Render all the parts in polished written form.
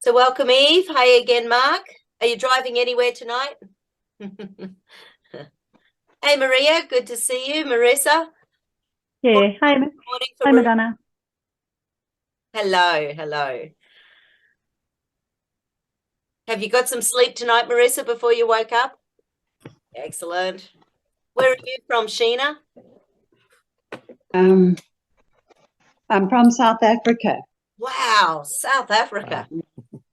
So welcome, Eve. Hi again, Mark. Are you driving anywhere tonight? Hey, Maria. Good to see you. Marissa. Yeah. Hi, Morning for hi, Maria. Madonna. Hello, hello. Have you got some sleep tonight, Marissa, before you woke up? Excellent. Where are you from, Sheena? I'm from South Africa. Wow, South Africa.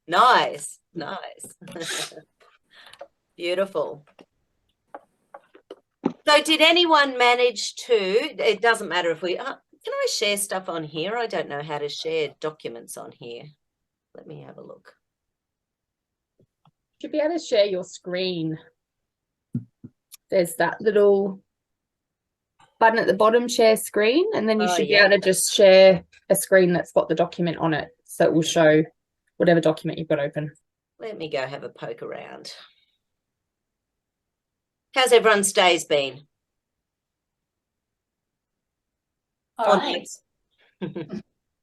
Nice, nice. Beautiful. So did anyone manage to, it doesn't matter if we, can I share stuff on here? I don't know how to share documents on here. Let me have a look. Should be able to share your screen. There's that little button at the bottom, share screen, and then you should be able to just share a screen that's got the document on it, so it will show whatever document you've got open. Let me go have a poke around. How's everyone's days been? All right.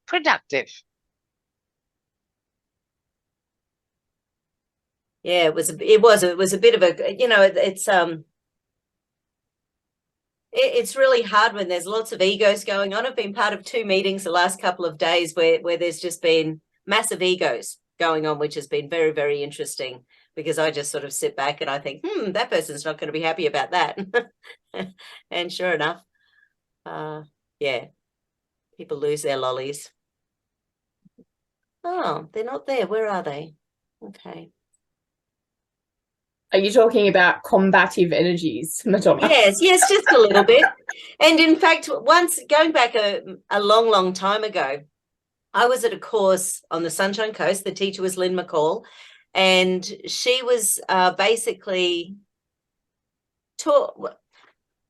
Productive. Yeah, it was a bit of a, you know, it's really hard when there's lots of egos going on. I've been part of 2 meetings the last couple of days where there's just been massive egos going on, which has been very, very interesting, because I just sort of sit back and I think, that person's not going to be happy about that. And sure enough, yeah, people lose their lollies. Oh, they're not there. Where are they? Okay. Are you talking about combative energies, Madonna? Yes, just a little bit. And in fact, once, going back a long, long time ago, I was at a course on the Sunshine Coast. The teacher was Lynn McCall, and she was basically taught.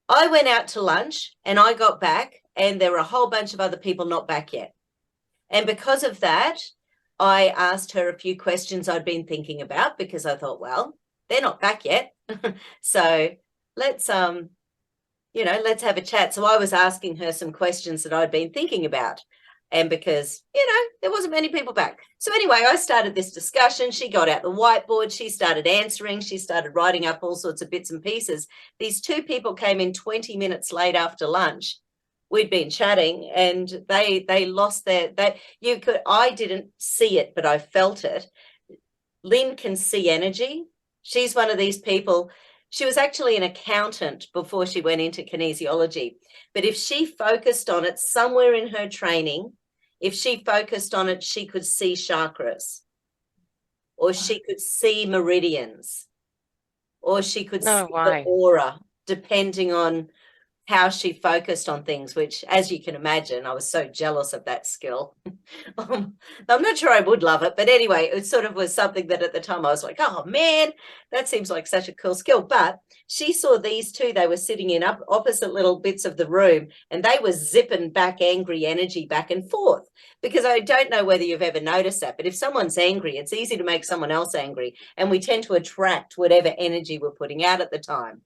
I went out to lunch and I got back and there were a whole bunch of other people not back yet. And because of that, I asked her a few questions I'd been thinking about, because I thought, well, they're not back yet. So let's let's have a chat. So I was asking her some questions that I'd been thinking about. And because, there wasn't many people back. So anyway, I started this discussion. She got out the whiteboard. She started answering. She started writing up all sorts of bits and pieces. These 2 people came in 20 minutes late after lunch. We'd been chatting and they lost I didn't see it, but I felt it. Lynn can see energy. She's one of these people. She was actually an accountant before she went into kinesiology. But if she focused on it somewhere in her training, if she focused on it, she could see chakras, or she could see meridians, or she could see the aura, depending on how she focused on things, which, as you can imagine, I was so jealous of that skill. I'm not sure I would love it, but anyway, it sort of was something that at the time I was like, oh man, that seems like such a cool skill. But she saw these 2, they were sitting in opposite little bits of the room, and they were zipping back angry energy back and forth. Because I don't know whether you've ever noticed that, but if someone's angry, it's easy to make someone else angry, and we tend to attract whatever energy we're putting out at the time.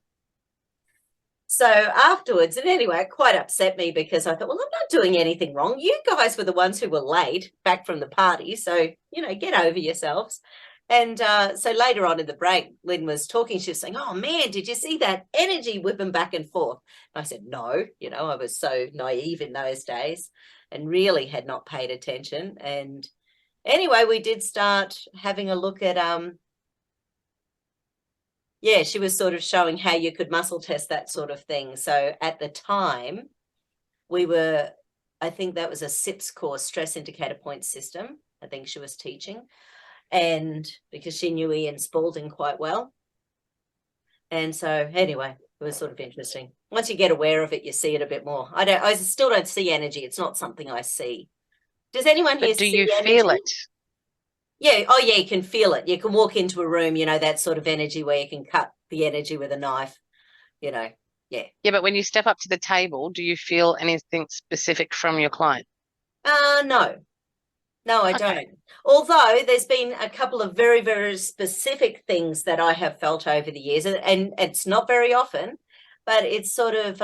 So afterwards, and anyway, it quite upset me, because I thought, well, I'm not doing anything wrong. You guys were the ones who were late back from the party. So, get over yourselves. And so later on in the break, Lynn was talking. She was saying, oh, man, did you see that energy whipping back and forth? And I said, no, I was so naive in those days and really had not paid attention. And anyway, we did start having a look at she was sort of showing how you could muscle test that sort of thing. So at the time, I think that was a SIPS course, stress indicator point system, I think she was teaching. And because she knew Ian Spalding quite well. And so anyway, it was sort of interesting. Once you get aware of it, you see it a bit more. I still don't see energy. It's not something I see. Does anyone here see energy? Do you feel it? Yeah. Oh, yeah, you can feel it. You can walk into a room, that sort of energy where you can cut the energy with a knife, yeah. Yeah, but when you step up to the table, do you feel anything specific from your client? No. No, I don't. Although there's been a couple of very, very specific things that I have felt over the years, and it's not very often, but it's sort of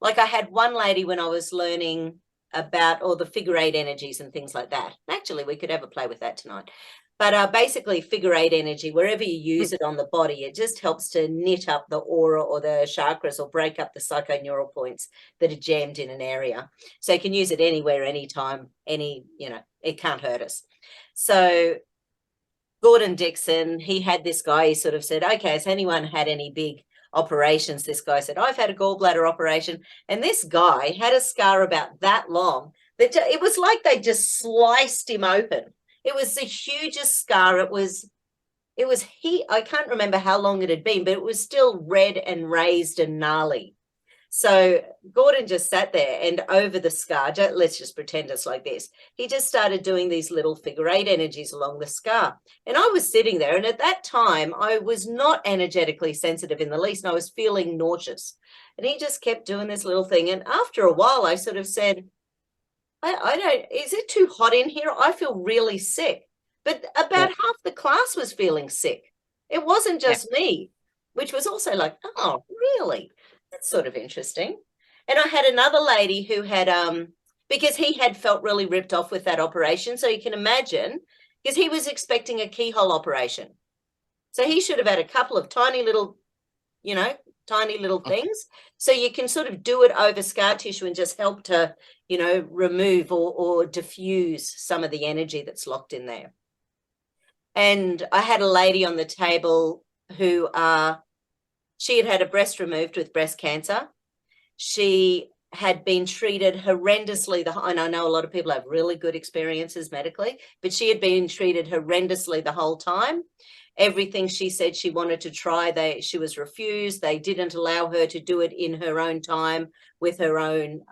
like I had one lady when I was learning about all the figure eight energies and things like that. Actually, we could have a play with that tonight. But basically, figure eight energy, wherever you use it on the body, it just helps to knit up the aura or the chakras or break up the psychoneural points that are jammed in an area. So you can use it anywhere, anytime, it can't hurt us. So Gordon Dixon, he had this guy, he sort of said, okay, has anyone had any big operations? This guy said, I've had a gallbladder operation. And this guy had a scar about that long that it was like they just sliced him open. It was the hugest scar. I can't remember how long it had been, but it was still red and raised and gnarly. So Gordon just sat there, and over the scar, let's just pretend it's like this. He just started doing these little figure eight energies along the scar. And I was sitting there, and at that time, I was not energetically sensitive in the least, and I was feeling nauseous. And he just kept doing this little thing. And after a while, I sort of said, is it too hot in here? I feel really sick. But about half the class was feeling sick. It wasn't just me, which was also like, oh, really? That's sort of interesting. And I had another lady who had, because he had felt really ripped off with that operation. So you can imagine, because he was expecting a keyhole operation. So he should have had a couple of tiny little things. So you can sort of do it over scar tissue and just help to, remove or diffuse some of the energy that's locked in there. And I had a lady on the table who she had a breast removed with breast cancer. She had been treated horrendously. And I know a lot of people have really good experiences medically, but she had been treated horrendously the whole time. Everything she said she wanted to try, she was refused. They didn't allow her to do it in her own time with her own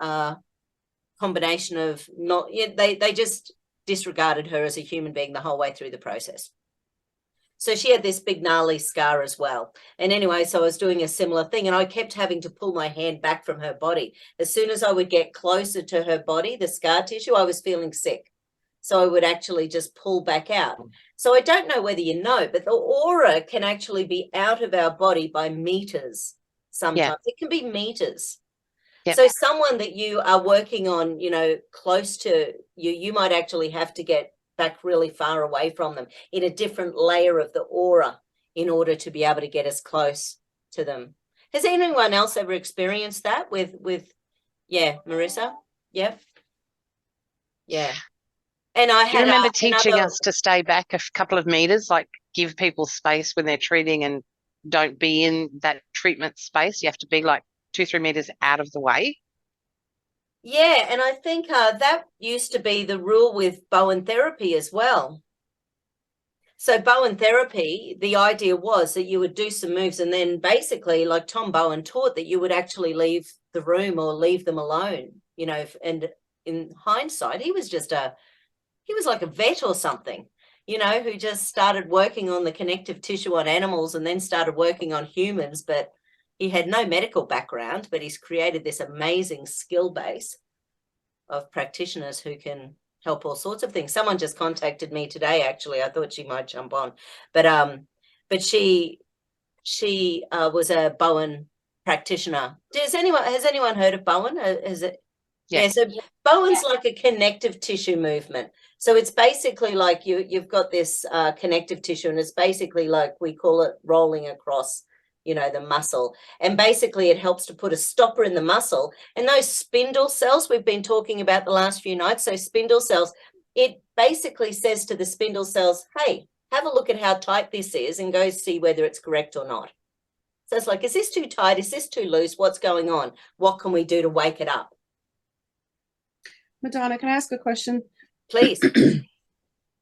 combination of they just disregarded her as a human being the whole way through the process. So she had this big gnarly scar as well. And anyway, so I was doing a similar thing, and I kept having to pull my hand back from her body. As soon as I would get closer to her body, the scar tissue, I was feeling sick. So I would actually just pull back out. So I don't know whether you know, but the aura can actually be out of our body by meters sometimes. Yeah. It can be meters. Yeah. So someone that you are working on, close to you might actually have to get back really far away from them in a different layer of the aura in order to be able to get as close to them. Has anyone else ever experienced that with Marissa? Yeah. Yeah. And I had remember teaching us to stay back a couple of meters, like give people space when they're treating and don't be in that treatment space. You have to be like 2-3 meters out of the way. Yeah, and I think that used to be the rule with Bowen therapy as well. So Bowen therapy, the idea was that you would do some moves, and then basically, like Tom Bowen taught, that you would actually leave the room or leave them alone, and in hindsight, he was like a vet or something, who just started working on the connective tissue on animals and then started working on humans, but he had no medical background, but he's created this amazing skill base of practitioners who can help all sorts of things. Someone just contacted me today, actually. I thought she might jump on, but she was a Bowen practitioner. Has anyone heard of Bowen? Yeah, so Bowen's like a connective tissue movement. So it's basically like you've got this connective tissue, and it's basically like, we call it rolling across, the muscle. And basically it helps to put a stopper in the muscle. And those spindle cells we've been talking about the last few nights, so spindle cells, it basically says to the spindle cells, hey, have a look at how tight this is and go see whether it's correct or not. So it's like, is this too tight? Is this too loose? What's going on? What can we do to wake it up? Madonna, can I ask a question? Please.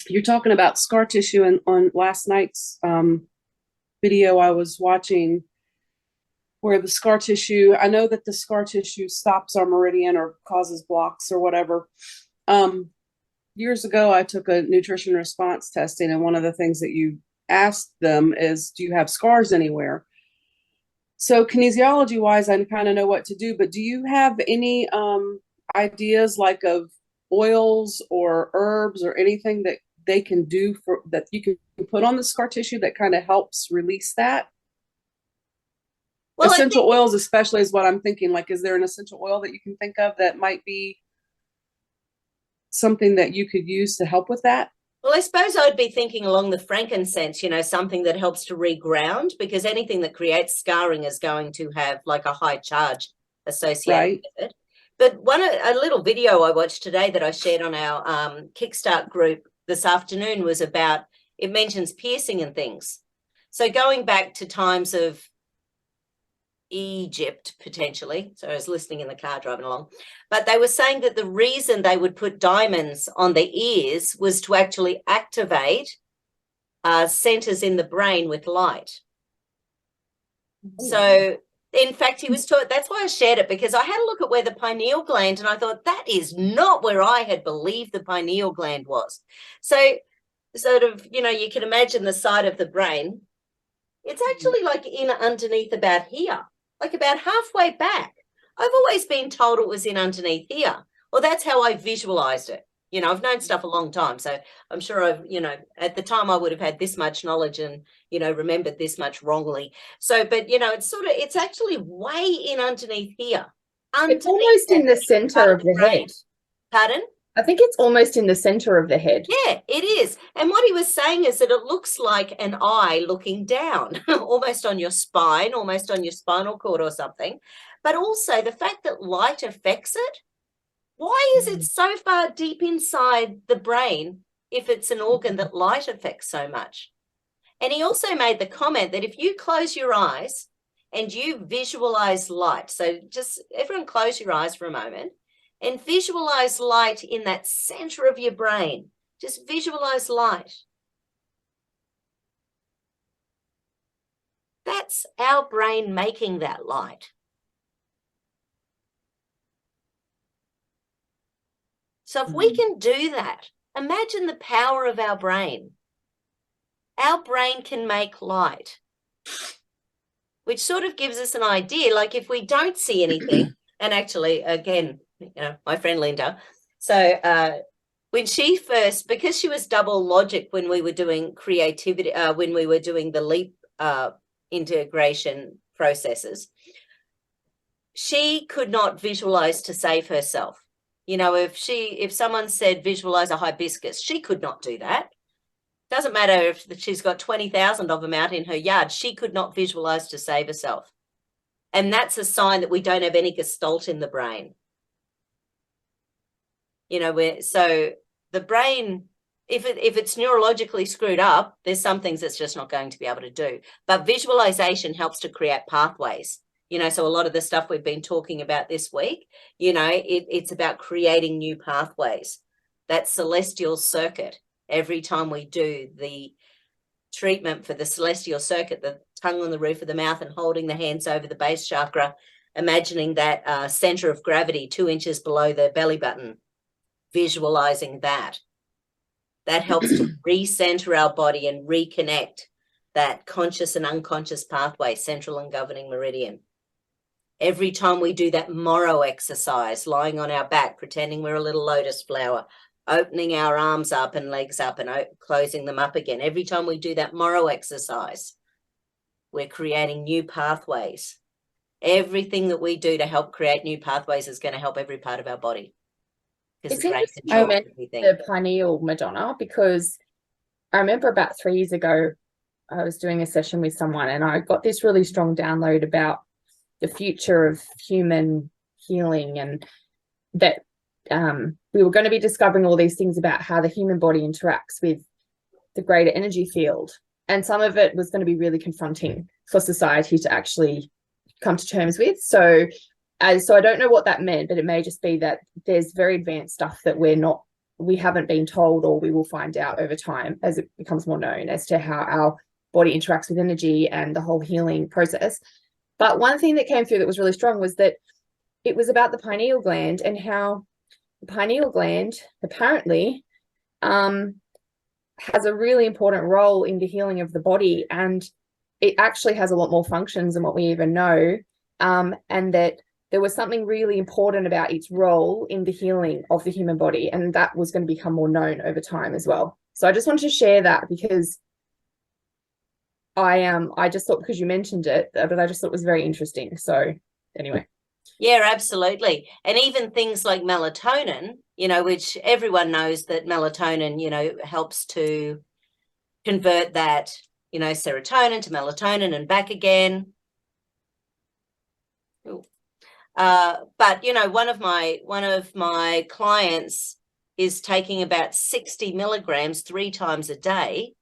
You're talking about scar tissue, and on last night's video I was watching, where the scar tissue, I know that the scar tissue stops our meridian or causes blocks or whatever. Years ago, I took a nutrition response testing, and one of the things that you asked them is, do you have scars anywhere? So kinesiology wise, I kind of know what to do, but do you have any ideas like of oils or herbs or anything that they can do that you can put on the scar tissue that kind of helps release that? Well, essential oils especially is what I'm thinking. Like, is there an essential oil that you can think of that might be something that you could use to help with that? Well, I suppose I'd be thinking along the frankincense, something that helps to reground, because anything that creates scarring is going to have like a high charge associated with it. But a little video I watched today that I shared on our Kickstart group this afternoon was about, it mentions piercing and things. So going back to times of Egypt, potentially. So I was listening in the car driving along, but they were saying that the reason they would put diamonds on the ears was to actually activate centers in the brain with light. So in fact, he was taught, that's why I shared it, because I had a look at where the pineal gland, and I thought that is not where I had believed the pineal gland was. So sort of, you can imagine the side of the brain. It's actually like underneath about here, like about halfway back. I've always been told it was in underneath here. Well, that's how I visualized it. I've known stuff a long time, so I'm sure at the time I would have had this much knowledge and, remembered this much wrongly. So, but, it's actually way in underneath here. It's almost in the center of the head. Pardon? I think it's almost in the center of the head. Yeah, it is. And what he was saying is that it looks like an eye looking down, almost on your spine, almost on your spinal cord or something. But also the fact that light affects it. Why is it so far deep inside the brain if it's an organ that light affects so much? And he also made the comment that if you close your eyes and you visualize light, so just everyone close your eyes for a moment, and visualize light in that center of your brain. Just visualize light. That's our brain making that light. So if we can do that, imagine the power of our brain. Our brain can make light, which sort of gives us an idea, like if we don't see anything, and actually, again, my friend Linda. So when she first, because she was double logic when we were doing creativity, when we were doing the leap integration processes, she could not visualize to save herself. If someone said visualize a hibiscus, she could not do that. Doesn't matter if she's got 20,000 of them out in her yard, she could not visualize to save herself. And that's a sign that we don't have any gestalt in the brain. So the brain, if it's neurologically screwed up, there's some things it's just not going to be able to do. But visualization helps to create pathways. So a lot of the stuff we've been talking about this week, it's about creating new pathways. That celestial circuit, every time we do the treatment for the celestial circuit, the tongue on the roof of the mouth and holding the hands over the base chakra, imagining that center of gravity 2 inches below the belly button, visualizing that helps to recenter our body and reconnect that conscious and unconscious pathway, central and governing meridian. Every time we do that Morrow exercise, lying on our back, pretending we're a little lotus flower, opening our arms up and legs up and closing them up again. Every time we do that Morrow exercise, we're creating new pathways. Everything that we do to help create new pathways is going to help every part of our body. It's interesting you mentioned the pineal, Madonna, because I remember about 3 years ago, I was doing a session with someone and I got this really strong download about the future of human healing, and that we were going to be discovering all these things about how the human body interacts with the greater energy field. And some of it was going to be really confronting for society to actually come to terms with. So I don't know what that meant, but it may just be that there's very advanced stuff that we haven't been told, or we will find out over time as it becomes more known as to how our body interacts with energy and the whole healing process. But one thing that came through that was really strong was that it was about the pineal gland, and how the pineal gland apparently has a really important role in the healing of the body, and it actually has a lot more functions than what we even know, and that there was something really important about its role in the healing of the human body, and that was going to become more known over time as well. So I just wanted to share that because I just thought, because you mentioned it, but I just thought it was very interesting. So anyway. Yeah, absolutely. And even things like melatonin, you know, which everyone knows that melatonin, you know, helps to convert that, you know, serotonin to melatonin and back again. But you know, one of my clients is taking about 60 milligrams 3 times a day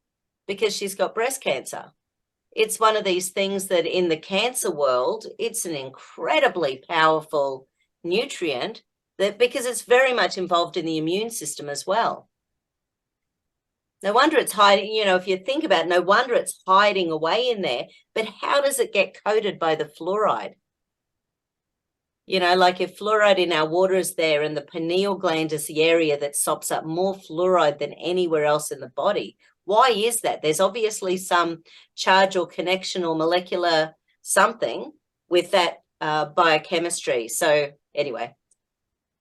because she's got breast cancer. It's one of these things that in the cancer world, it's an incredibly powerful nutrient that because it's very much involved in the immune system as well. No wonder it's hiding, you know, if you think about it, no wonder it's hiding away in there. But how does it get coated by the fluoride? You know, like if fluoride in our water is there and the pineal gland is the area that soaks up more fluoride than anywhere else in the body. Why is that? There's obviously some charge or connection or molecular something with that biochemistry. So anyway,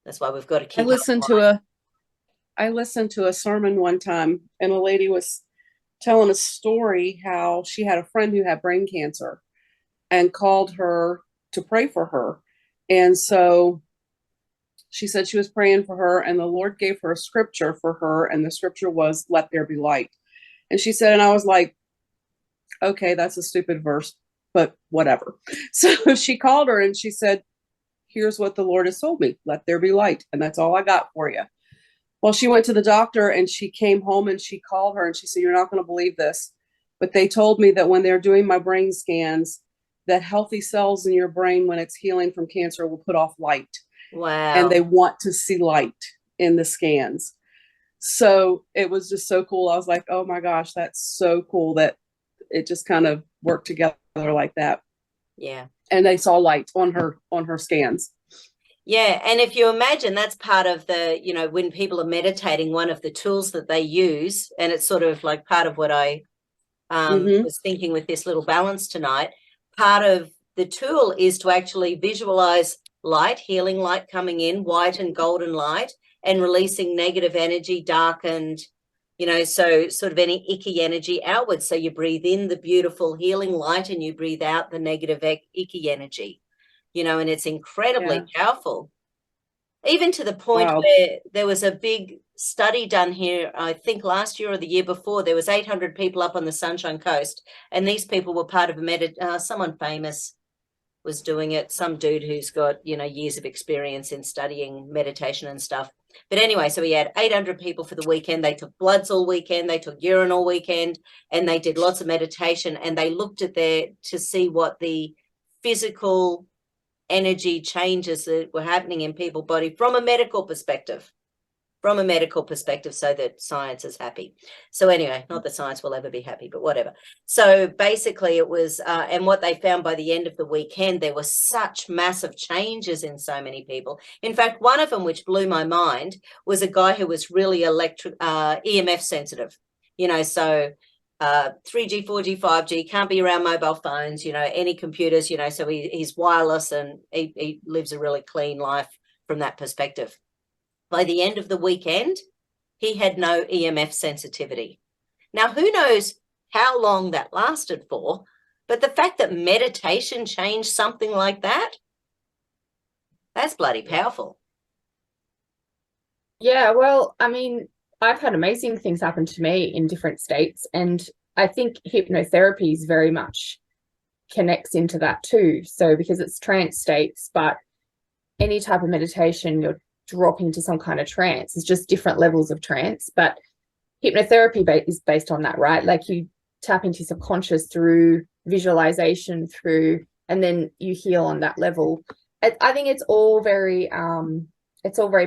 that's why we've got to keep. I listened to a sermon one time, and a lady was telling a story how she had a friend who had brain cancer and called her to pray for her. And so she said she was praying for her, and the Lord gave her a scripture for her, and the scripture was, "Let there be light." And she said, and I was like, okay, that's a stupid verse, but whatever. So she called her and she said, here's what the Lord has told me, let there be light. And that's all I got for you. Well, she went to the doctor and she came home and she called her and she said, you're not going to believe this, but they told me that when they're doing my brain scans, that healthy cells in your brain, when it's healing from cancer, will put off light. Wow. And they want to see light in the scans. So it was just so cool. I was like, oh my gosh, that's so cool that it just kind of worked together like that. Yeah. And they saw light on her scans. Yeah. And if you imagine that's part of the, you know, when people are meditating, one of the tools that they use, and it's sort of like part of what I was thinking with this little balance tonight, part of the tool is to actually visualize light, healing light coming in, white and golden light, and releasing negative energy, darkened, you know, so sort of any icky energy outwards. So you breathe in the beautiful healing light and you breathe out the negative icky energy, you know, and it's incredibly powerful. Even to the point where there was a big study done here, I think last year or the year before, there was 800 people up on the Sunshine Coast, and these people were part of a someone famous was doing it, some dude who's got, you know, years of experience in studying meditation and stuff. But anyway, so we had 800 people for the weekend. They took bloods all weekend, they took urine all weekend, and they did lots of meditation, and they looked at to see what the physical energy changes that were happening in people's body from a medical perspective, so that science is happy. So anyway, not that science will ever be happy, but whatever. So basically it was, and what they found by the end of the weekend, there were such massive changes in so many people. In fact, one of them, which blew my mind, was a guy who was really EMF sensitive, you know, so 3G, 4G, 5G, can't be around mobile phones, you know, any computers, you know, so he's wireless and he lives a really clean life from that perspective. By the end of the weekend, he had no EMF sensitivity. Now, who knows how long that lasted for, but the fact that meditation changed something like that, that's bloody powerful. Yeah, well, I mean, I've had amazing things happen to me in different states, and I think hypnotherapy is very much connects into that too. So because it's trance states, but any type of meditation, you're dropping into some kind of trance. It's just different levels of trance, but hypnotherapy is based on that, right? Like you tap into subconscious through visualization, and then you heal on that level. I think it's all very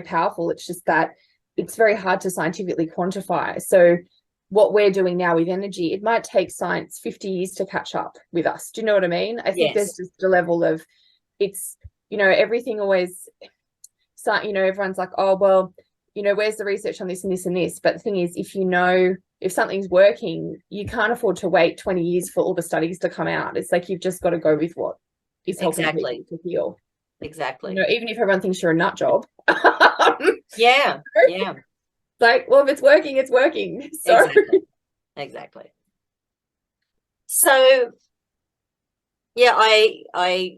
powerful. It's just that it's very hard to scientifically quantify. So what we're doing now with energy, it might take science 50 years to catch up with us. Do you know what I mean? I think there's just a level of, it's, you know, everything always, so, you know, everyone's like, oh, well, you know, where's the research on this and this and this? But the thing is, if something's working, you can't afford to wait 20 years for all the studies to come out. It's like, you've just got to go with what is helping people to heal. Exactly. You know, even if everyone thinks you're a nut job. Yeah. Like, well, if it's working, it's working. So. Exactly. So, yeah, I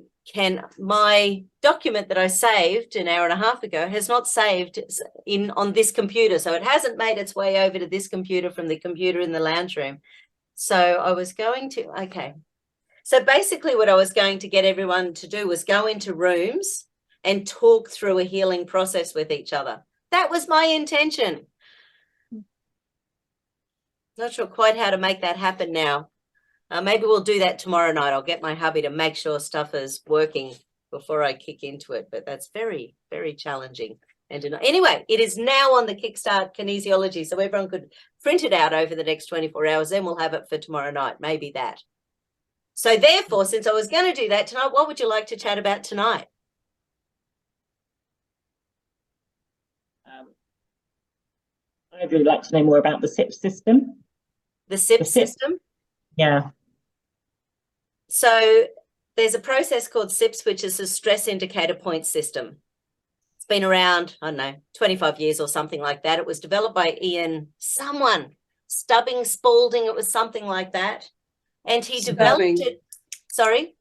my document that I saved an hour and a half ago has not saved on this computer. So it hasn't made its way over to this computer from the computer in the lounge room. So I was going to, okay. So basically what I was going to get everyone to do was go into rooms and talk through a healing process with each other. That was my intention. Not sure quite how to make that happen now. Maybe we'll do that tomorrow night. I'll get my hubby to make sure stuff is working before I kick into it. But that's very, very challenging. And anyway, it is now on the Kickstart Kinesiology. So everyone could print it out over the next 24 hours. Then we'll have it for tomorrow night. Maybe that. So therefore, since I was going to do that tonight, what would you like to chat about tonight? I'd really like to know more about the SIP system. The SIP system? Yeah. So there's a process called SIPs, which is a stress indicator point system. It's been around, I don't know, 25 years or something like that. It was developed by Stubbing, Spalding. It was something like that. And he developed it. Sorry?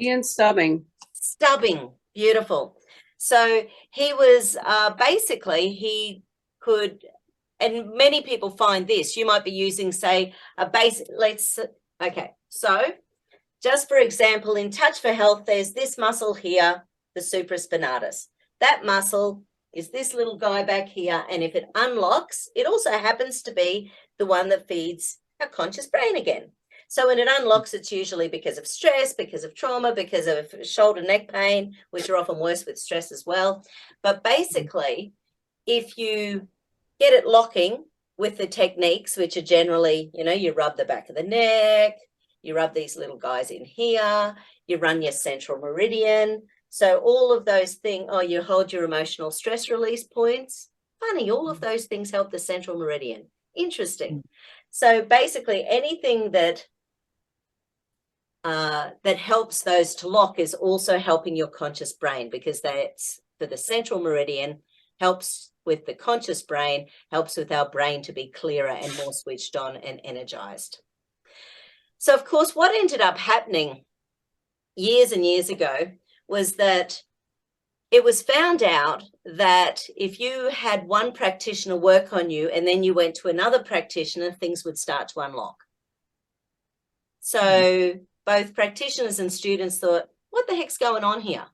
Ian Stubbing. Stubbing. Beautiful. So he was basically, he could, and many people find this, you might be using, say, a basic, okay. So just for example, in Touch for Health, there's this muscle here, the supraspinatus. That muscle is this little guy back here. And if it unlocks, it also happens to be the one that feeds our conscious brain again. So when it unlocks, it's usually because of stress, because of trauma, because of shoulder, neck pain, which are often worse with stress as well. But basically, if you get it locking with the techniques, which are generally, you rub the back of the neck, you rub these little guys in here, you run your central meridian. So all of those things, you hold your emotional stress release points. Funny, all of those things help the central meridian. Interesting. So basically anything that helps those to lock is also helping your conscious brain, because that's for the central meridian, helps with the conscious brain, helps with our brain to be clearer and more switched on and energized. So of course, what ended up happening years and years ago was that it was found out that if you had one practitioner work on you and then you went to another practitioner, things would start to unlock. So both practitioners and students thought, what the heck's going on here?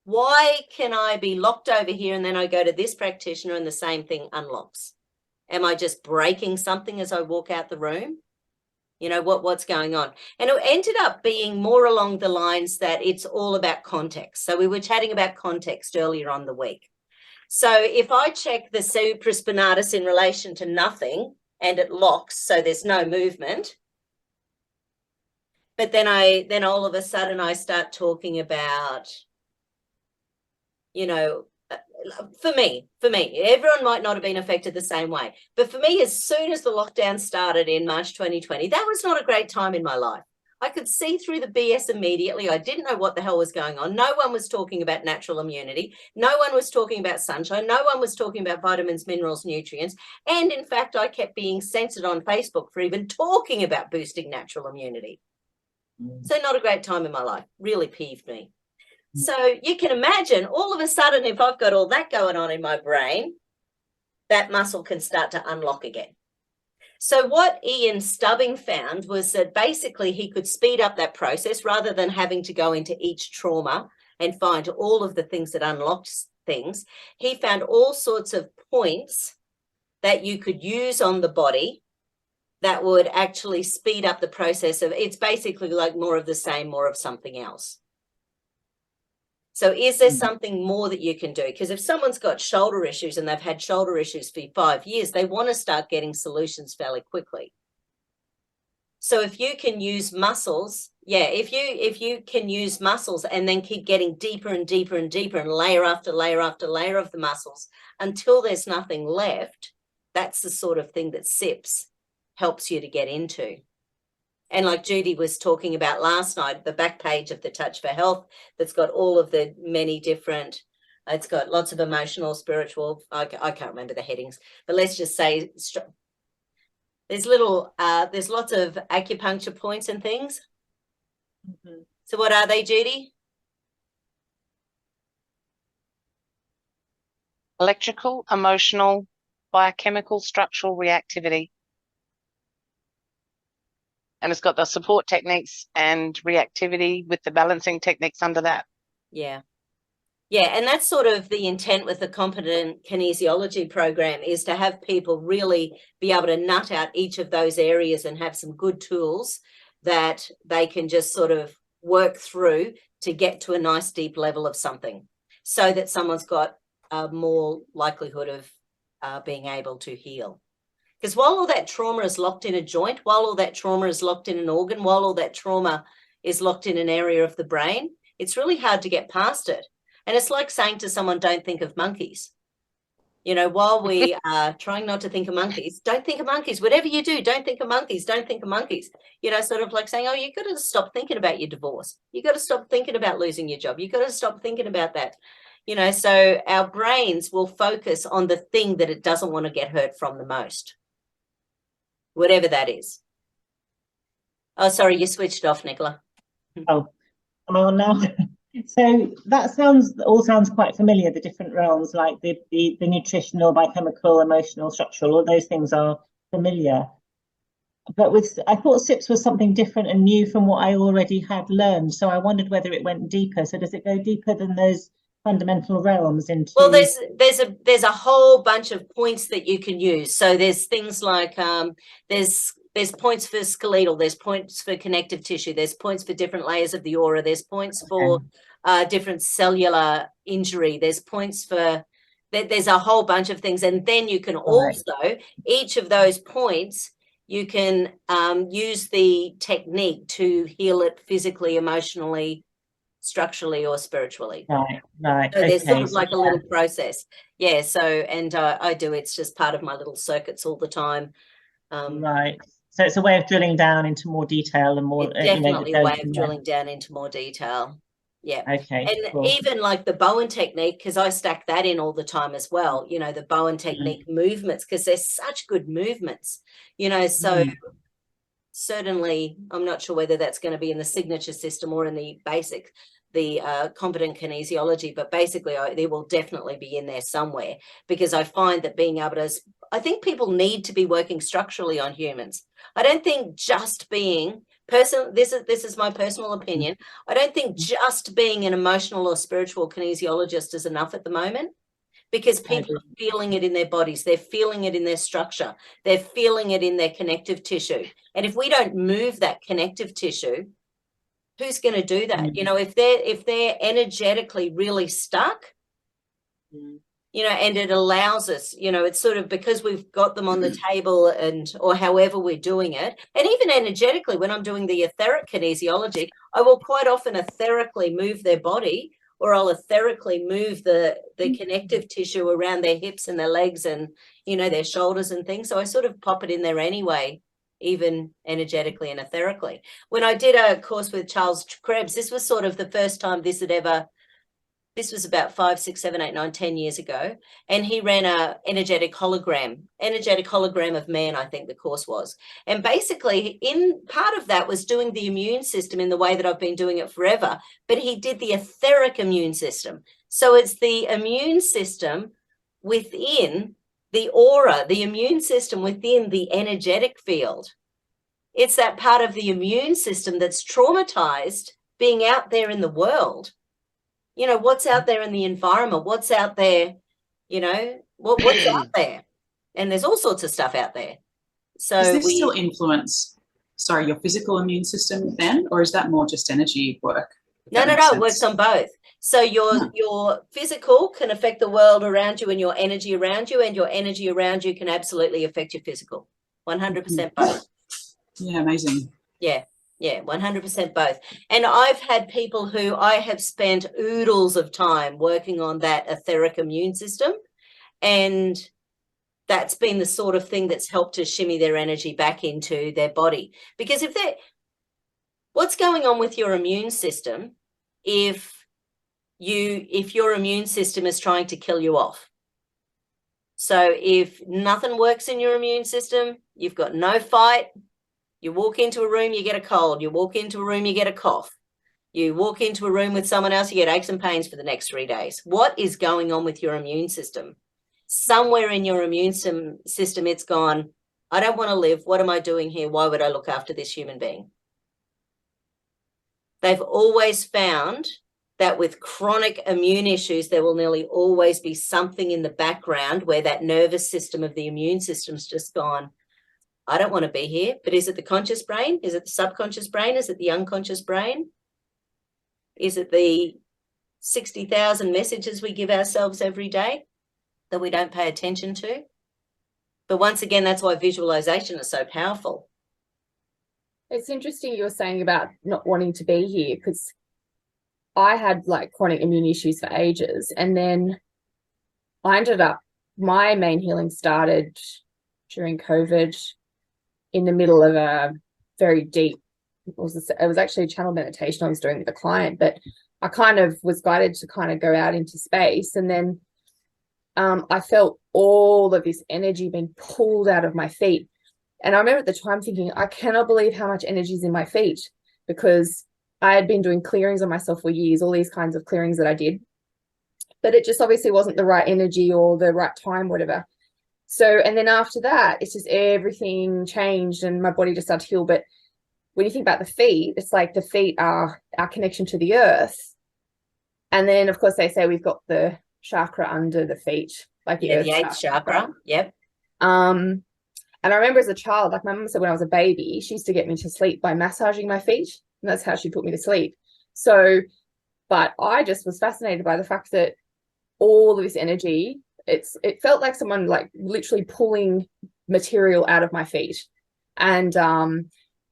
Why can I be locked over here and then I go to this practitioner and the same thing unlocks? Am I just breaking something as I walk out the room? What's going on? And it ended up being more along the lines that it's all about context. So we were chatting about context earlier on the week. So if I check the supraspinatus in relation to nothing and it locks, so there's no movement, but then all of a sudden I start talking about, for me, everyone might not have been affected the same way. But for me, as soon as the lockdown started in March 2020, that was not a great time in my life. I could see through the BS immediately. I didn't know what the hell was going on. No one was talking about natural immunity. No one was talking about sunshine. No one was talking about vitamins, minerals, nutrients. And in fact, I kept being censored on Facebook for even talking about boosting natural immunity. So not a great time in my life. Really peeved me. So you can imagine all of a sudden, if I've got all that going on in my brain, that muscle can start to unlock again. So what Ian Stubbing found was that basically he could speed up that process rather than having to go into each trauma and find all of the things that unlocked things. He found all sorts of points that you could use on the body that would actually speed up the process of, it's basically like more of the same, more of something else. So is there something more that you can do? Because if someone's got shoulder issues and they've had shoulder issues for 5 years, they want to start getting solutions fairly quickly. So if you can use muscles, if you can use muscles and then keep getting deeper and deeper and deeper and layer after layer after layer of the muscles until there's nothing left, that's the sort of thing that SIPs helps you to get into. And like Judy was talking about last night, the back page of the Touch for Health, that's got all of the many different, it's got lots of emotional, spiritual, I can't remember the headings, but let's just say there's lots of acupuncture points and things. So what are they, Judy? electrical, emotional, biochemical, structural reactivity. And it's got the support techniques and reactivity with the balancing techniques under that. Yeah. Yeah, and that's sort of the intent with the competent kinesiology program, is to have people really be able to nut out each of those areas and have some good tools that they can just sort of work through to get to a nice deep level of something, so that someone's got more likelihood of being able to heal. Because while all that trauma is locked in a joint, while all that trauma is locked in an organ, while all that trauma is locked in an area of the brain, it's really hard to get past it. And it's like saying to someone, don't think of monkeys. You know, while we are trying not to think of monkeys, don't think of monkeys. Whatever you do, don't think of monkeys. Don't think of monkeys. You know, sort of like saying, oh, you've got to stop thinking about your divorce. You've got to stop thinking about losing your job. You've got to stop thinking about that. You know, so our brains will focus on the thing that it doesn't want to get hurt from the most, whatever that is. Oh, sorry, you switched off, Nicola. Oh, am I on now? So that all sounds quite familiar, the different realms, like the nutritional, biochemical, emotional, structural, all those things are familiar. But I thought SIPS was something different and new from what I already had learned. So I wondered whether it went deeper. So does it go deeper than those fundamental realms into? Well, there's a whole bunch of points that you can use. So there's things like there's points for skeletal, there's points for connective tissue, there's points for different layers of the aura, there's points for different cellular injury, there's points for there's a whole bunch of things. And then you can also, each of those points, you can use the technique to heal it physically, emotionally, structurally, or spiritually. Right. So there's sort of like a little process. Yeah. So, and I do, it's just part of my little circuits all the time. Right. So it's a way of drilling down into more detail and more. Definitely a way of drilling down into more detail. Yeah. Okay. And cool. even like the Bowen technique, because I stack that in all the time as well, you know, the Bowen technique movements, because they're such good movements, you know, so certainly I'm not sure whether that's going to be in the signature system or in the basic, the competent kinesiology, but basically they will definitely be in there somewhere, because I find that being able to, I think people need to be working structurally on humans. I don't think just being this is my personal opinion. I don't think just being an emotional or spiritual kinesiologist is enough at the moment, because people are feeling it in their bodies, they're feeling it in their structure, they're feeling it in their connective tissue. And if we don't move that connective tissue, who's going to do that? You know, if they're energetically really stuck, you know, and it allows us, you know, it's sort of because we've got them on the table or however we're doing it. And even energetically, when I'm doing the etheric kinesiology, I will quite often etherically move their body, or I'll etherically move the connective tissue around their hips and their legs and, you know, their shoulders and things. So I sort of pop it in there anyway, even energetically and etherically. When I did a course with Charles Krebs, this was sort of the first time this was about 5, 6, 7, 8, 9, 10 years ago. And he ran a energetic hologram of man, I think the course was. And basically in part of that was doing the immune system in the way that I've been doing it forever, but he did the etheric immune system. So it's the immune system within the aura, the immune system within the energetic field. It's that part of the immune system that's traumatized being out there in the world. You know, what's out there in the environment, what's out there, you know, what's out there. And there's all sorts of stuff out there. So does this still influence, your physical immune system then, or is that more just energy work? No, it works on both. So your physical can affect the world around you and your energy around you, and your energy around you can absolutely affect your physical. 100% both. Yeah, amazing. Yeah. Yeah, 100% both. And I've had people who I have spent oodles of time working on that etheric immune system, and that's been the sort of thing that's helped to shimmy their energy back into their body. Because what's going on with your immune system if your immune system is trying to kill you off? So if nothing works in your immune system, you've got no fight. You walk into a room, you get a cold. You walk into a room, you get a cough. You walk into a room with someone else, you get aches and pains for the next 3 days. What is going on with your immune system? somewhere in your immune system, it's gone, I don't want to live. What am I doing here? Why would I look after this human being? They've always found that with chronic immune issues, there will nearly always be something in the background where that nervous system of the immune system's just gone, I don't want to be here. But is it the conscious brain? Is it the subconscious brain? Is it the unconscious brain? Is it the 60,000 messages we give ourselves every day that we don't pay attention to? But once again, that's why visualization is so powerful. It's interesting you were saying about not wanting to be here, because I had like chronic immune issues for ages, and then I ended up, my main healing started during COVID in the middle of a very deep, it was actually a channel meditation I was doing with a client, but I kind of was guided to kind of go out into space, and then I felt all of this energy being pulled out of my feet. And I remember at the time thinking, I cannot believe how much energy is in my feet, because I had been doing clearings on myself for years, all these kinds of clearings that I did, but it just obviously wasn't the right energy or the right time, whatever. So, and then after that, it's just everything changed and my body just started to heal. But when you think about the feet, it's like the feet are our connection to the earth. And then, of course, they say we've got the chakra under the feet, like the earth the eighth chakra. Yep. And I remember as a child, like my mum said, when I was a baby, she used to get me to sleep by massaging my feet. And that's how she put me to sleep. So, but I just was fascinated by the fact that all of this energy, it felt like someone like literally pulling material out of my feet. And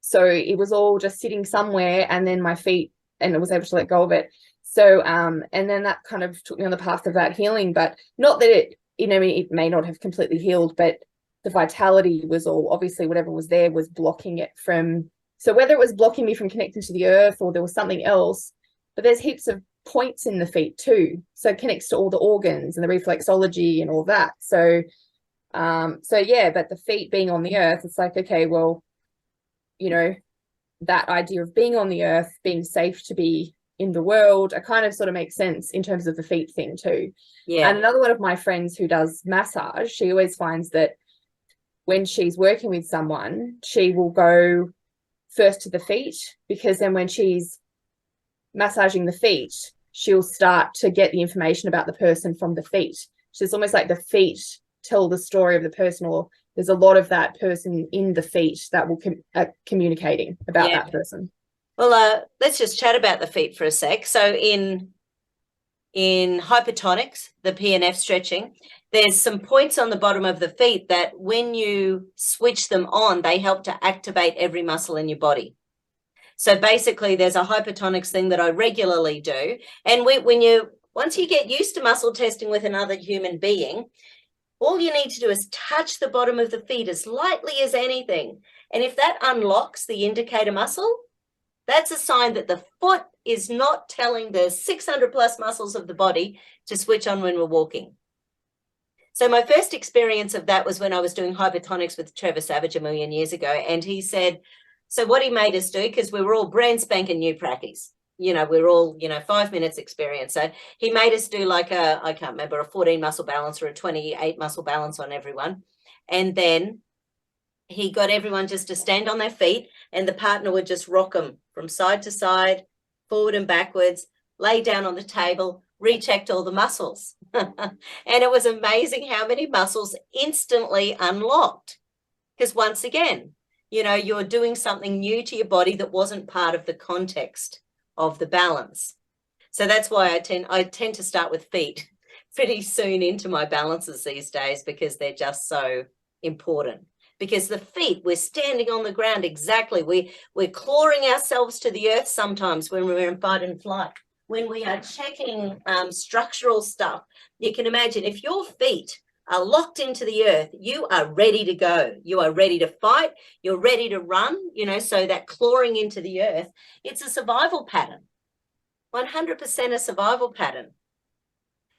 so it was all just sitting somewhere, and then my feet, and I was able to let go of it. So, and then that kind of took me on the path of that healing, but not that it, you know, it may not have completely healed, but the vitality was all, obviously whatever was there was blocking it from, so whether it was blocking me from connecting to the earth or there was something else, but there's heaps of points in the feet too. So it connects to all the organs and the reflexology and all that. So, so yeah, but the feet being on the earth, it's like, okay, well, you know, that idea of being on the earth, being safe to be in the world, it kind of sort of makes sense in terms of the feet thing too. Yeah. And another one of my friends who does massage, she always finds that when she's working with someone, she will go first to the feet, because then when she's massaging the feet, she'll start to get the information about the person from the feet. So it's almost like the feet tell the story of the person, or there's a lot of that person in the feet that will communicating about that person. Well, let's just chat about the feet for a sec. So in hypertonics, the PNF stretching, there's some points on the bottom of the feet that when you switch them on, they help to activate every muscle in your body. So basically there's a hypertonics thing that I regularly do. And once you get used to muscle testing with another human being, all you need to do is touch the bottom of the feet as lightly as anything. And if that unlocks the indicator muscle, that's a sign that the foot is not telling the 600 plus muscles of the body to switch on when we're walking. So my first experience of that was when I was doing hypertonics with Trevor Savage a million years ago. And he said, so what he made us do, because we were all brand spanking new prackies, you know, we're all, 5 minutes experience. So he made us do like I can't remember, a 14 muscle balance or a 28 muscle balance on everyone. And then he got everyone just to stand on their feet, and the partner would just rock them from side to side, forward and backwards, lay down on the table, rechecked all the muscles. And it was amazing how many muscles instantly unlocked. Because once again, you're doing something new to your body that wasn't part of the context of the balance. So that's why I tend to start with feet pretty soon into my balances these days, because they're just so important. Because the feet, we're standing on the ground exactly. We're clawing ourselves to the earth sometimes when we're in fight and flight. When we are checking structural stuff, you can imagine if your feet are locked into the earth, you are ready to go. You are ready to fight. You're ready to run, so that clawing into the earth, it's a survival pattern, 100% a survival pattern.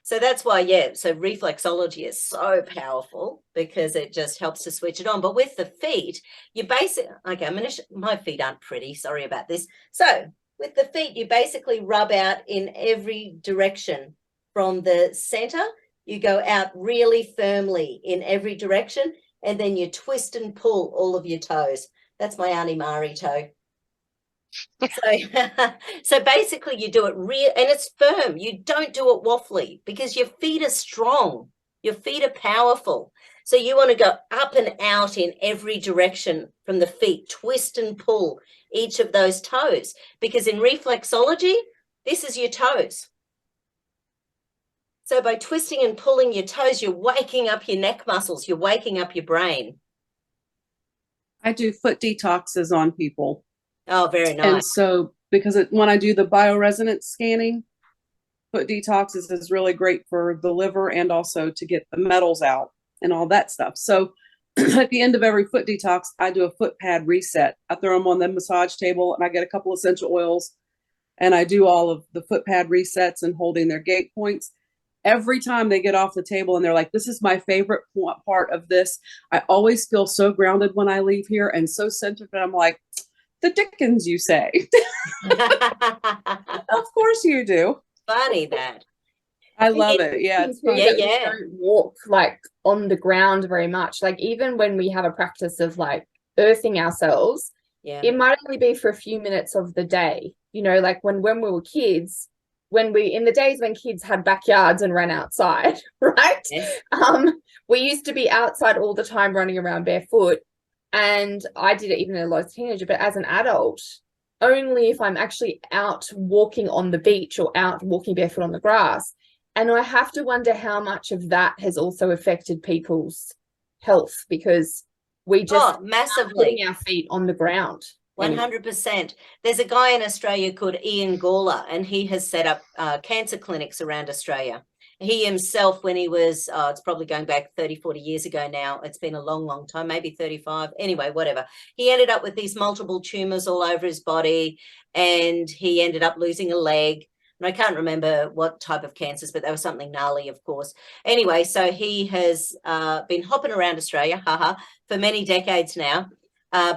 So that's why, so reflexology is so powerful, because it just helps to switch it on. But with the feet, you basically, okay, my feet aren't pretty, sorry about this. So with the feet, you basically rub out in every direction from the center. you go out really firmly in every direction, and then you twist and pull all of your toes. That's my Auntie Mari toe. So basically you do it real, and it's firm. You don't do it waffly because your feet are strong. Your feet are powerful. So you want to go up and out in every direction from the feet, twist and pull each of those toes, because in reflexology, this is your toes. So by twisting and pulling your toes, you're waking up your neck muscles, you're waking up your brain. I do foot detoxes on people. Oh, very nice. And so, because when I do the bioresonance scanning, foot detoxes is really great for the liver and also to get the metals out and all that stuff. So at the end of every foot detox, I do a foot pad reset. I throw them on the massage table and I get a couple essential oils and I do all of the foot pad resets and holding their gate points. Every time they get off the table and they're like, this is my favorite part of this. I always feel so grounded when I leave here and so centered. And I'm like, the dickens, you say. Of course you do. Funny that. I love it. Yeah, it's fun. Yeah, We don't walk like on the ground very much. Like even when we have a practice of like earthing ourselves, it might only be for a few minutes of the day. You know, like when we were kids, in the days when kids had backyards and ran outside, right? Yes. We used to be outside all the time running around barefoot. And I did it even as a teenager, but as an adult, only if I'm actually out walking on the beach or out walking barefoot on the grass. And I have to wonder how much of that has also affected people's health, because we just massively putting our feet on the ground. 100%. There's a guy in Australia called Ian Gawler, and he has set up cancer clinics around Australia. He himself, when he was, it's probably going back 30, 40 years ago now. It's been a long, long time, maybe 35. Anyway, whatever. He ended up with these multiple tumors all over his body, and he ended up losing a leg. And I can't remember what type of cancers, but there was something gnarly, of course. Anyway, so he has been hopping around Australia, for many decades now,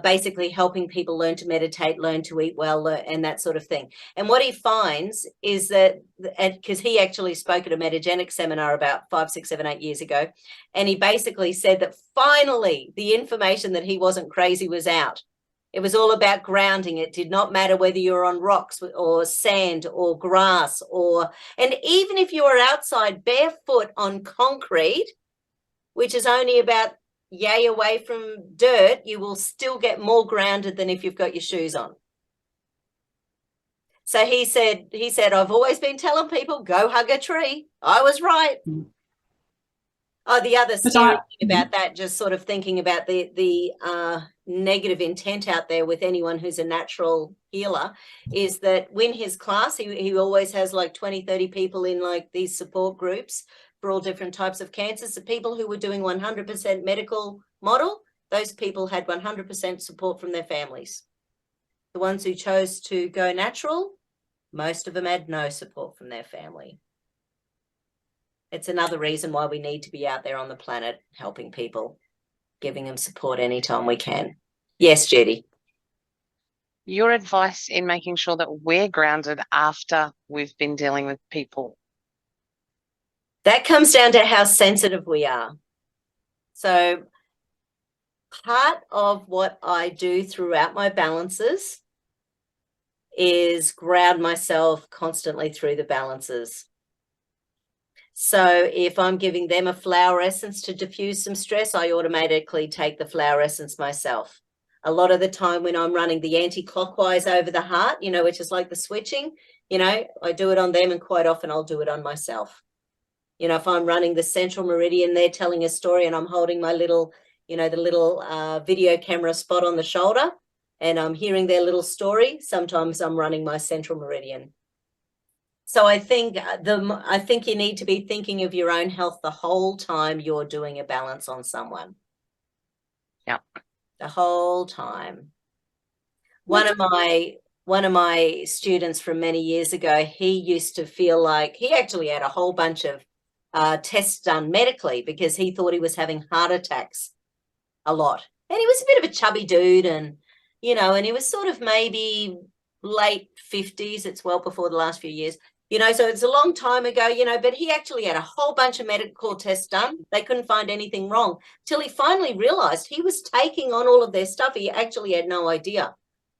basically helping people learn to meditate, learn to eat well, and that sort of thing. And what he finds is that, because he actually spoke at a metagenic seminar about 5, 6, 7, 8 years ago, and he basically said that finally the information that he wasn't crazy was out. It was all about grounding. It did not matter whether you were on rocks or sand or grass, and even if you were outside barefoot on concrete, which is only about yay away from dirt, you will still get more grounded than if you've got your shoes on. So he said, I've always been telling people, go hug a tree. I was right. Oh, the other scary thing about that, just sort of thinking about the negative intent out there with anyone who's a natural healer, is that when his class, he always has like 20, 30 people in like these support groups for all different types of cancers. The people who were doing 100% medical model, those people had 100% support from their families. The ones who chose to go natural, most of them had no support from their family. It's another reason why we need to be out there on the planet helping people, giving them support anytime we can. Yes, Judy. Your advice in making sure that we're grounded after we've been dealing with people. That comes down to how sensitive we are. So part of what I do throughout my balances is ground myself constantly through the balances. So if I'm giving them a flower essence to diffuse some stress, I automatically take the flower essence myself. A lot of the time when I'm running the anti-clockwise over the heart, which is like the switching, I do it on them, and quite often I'll do it on myself. If I'm running the central meridian, they're telling a story and I'm holding my little, the little video camera spot on the shoulder and I'm hearing their little story, sometimes I'm running my central meridian. So I think you need to be thinking of your own health the whole time you're doing a balance on someone. Yeah. The whole time. One of my students from many years ago, he used to feel like he actually had a whole bunch of tests done medically because he thought he was having heart attacks a lot. And he was a bit of a chubby dude, and and he was sort of maybe late 50s. It's well before the last few years. You know, so it's a long time ago, you know, but he actually had a whole bunch of medical tests done. They couldn't find anything wrong till he finally realized he was taking on all of their stuff. He actually had no idea.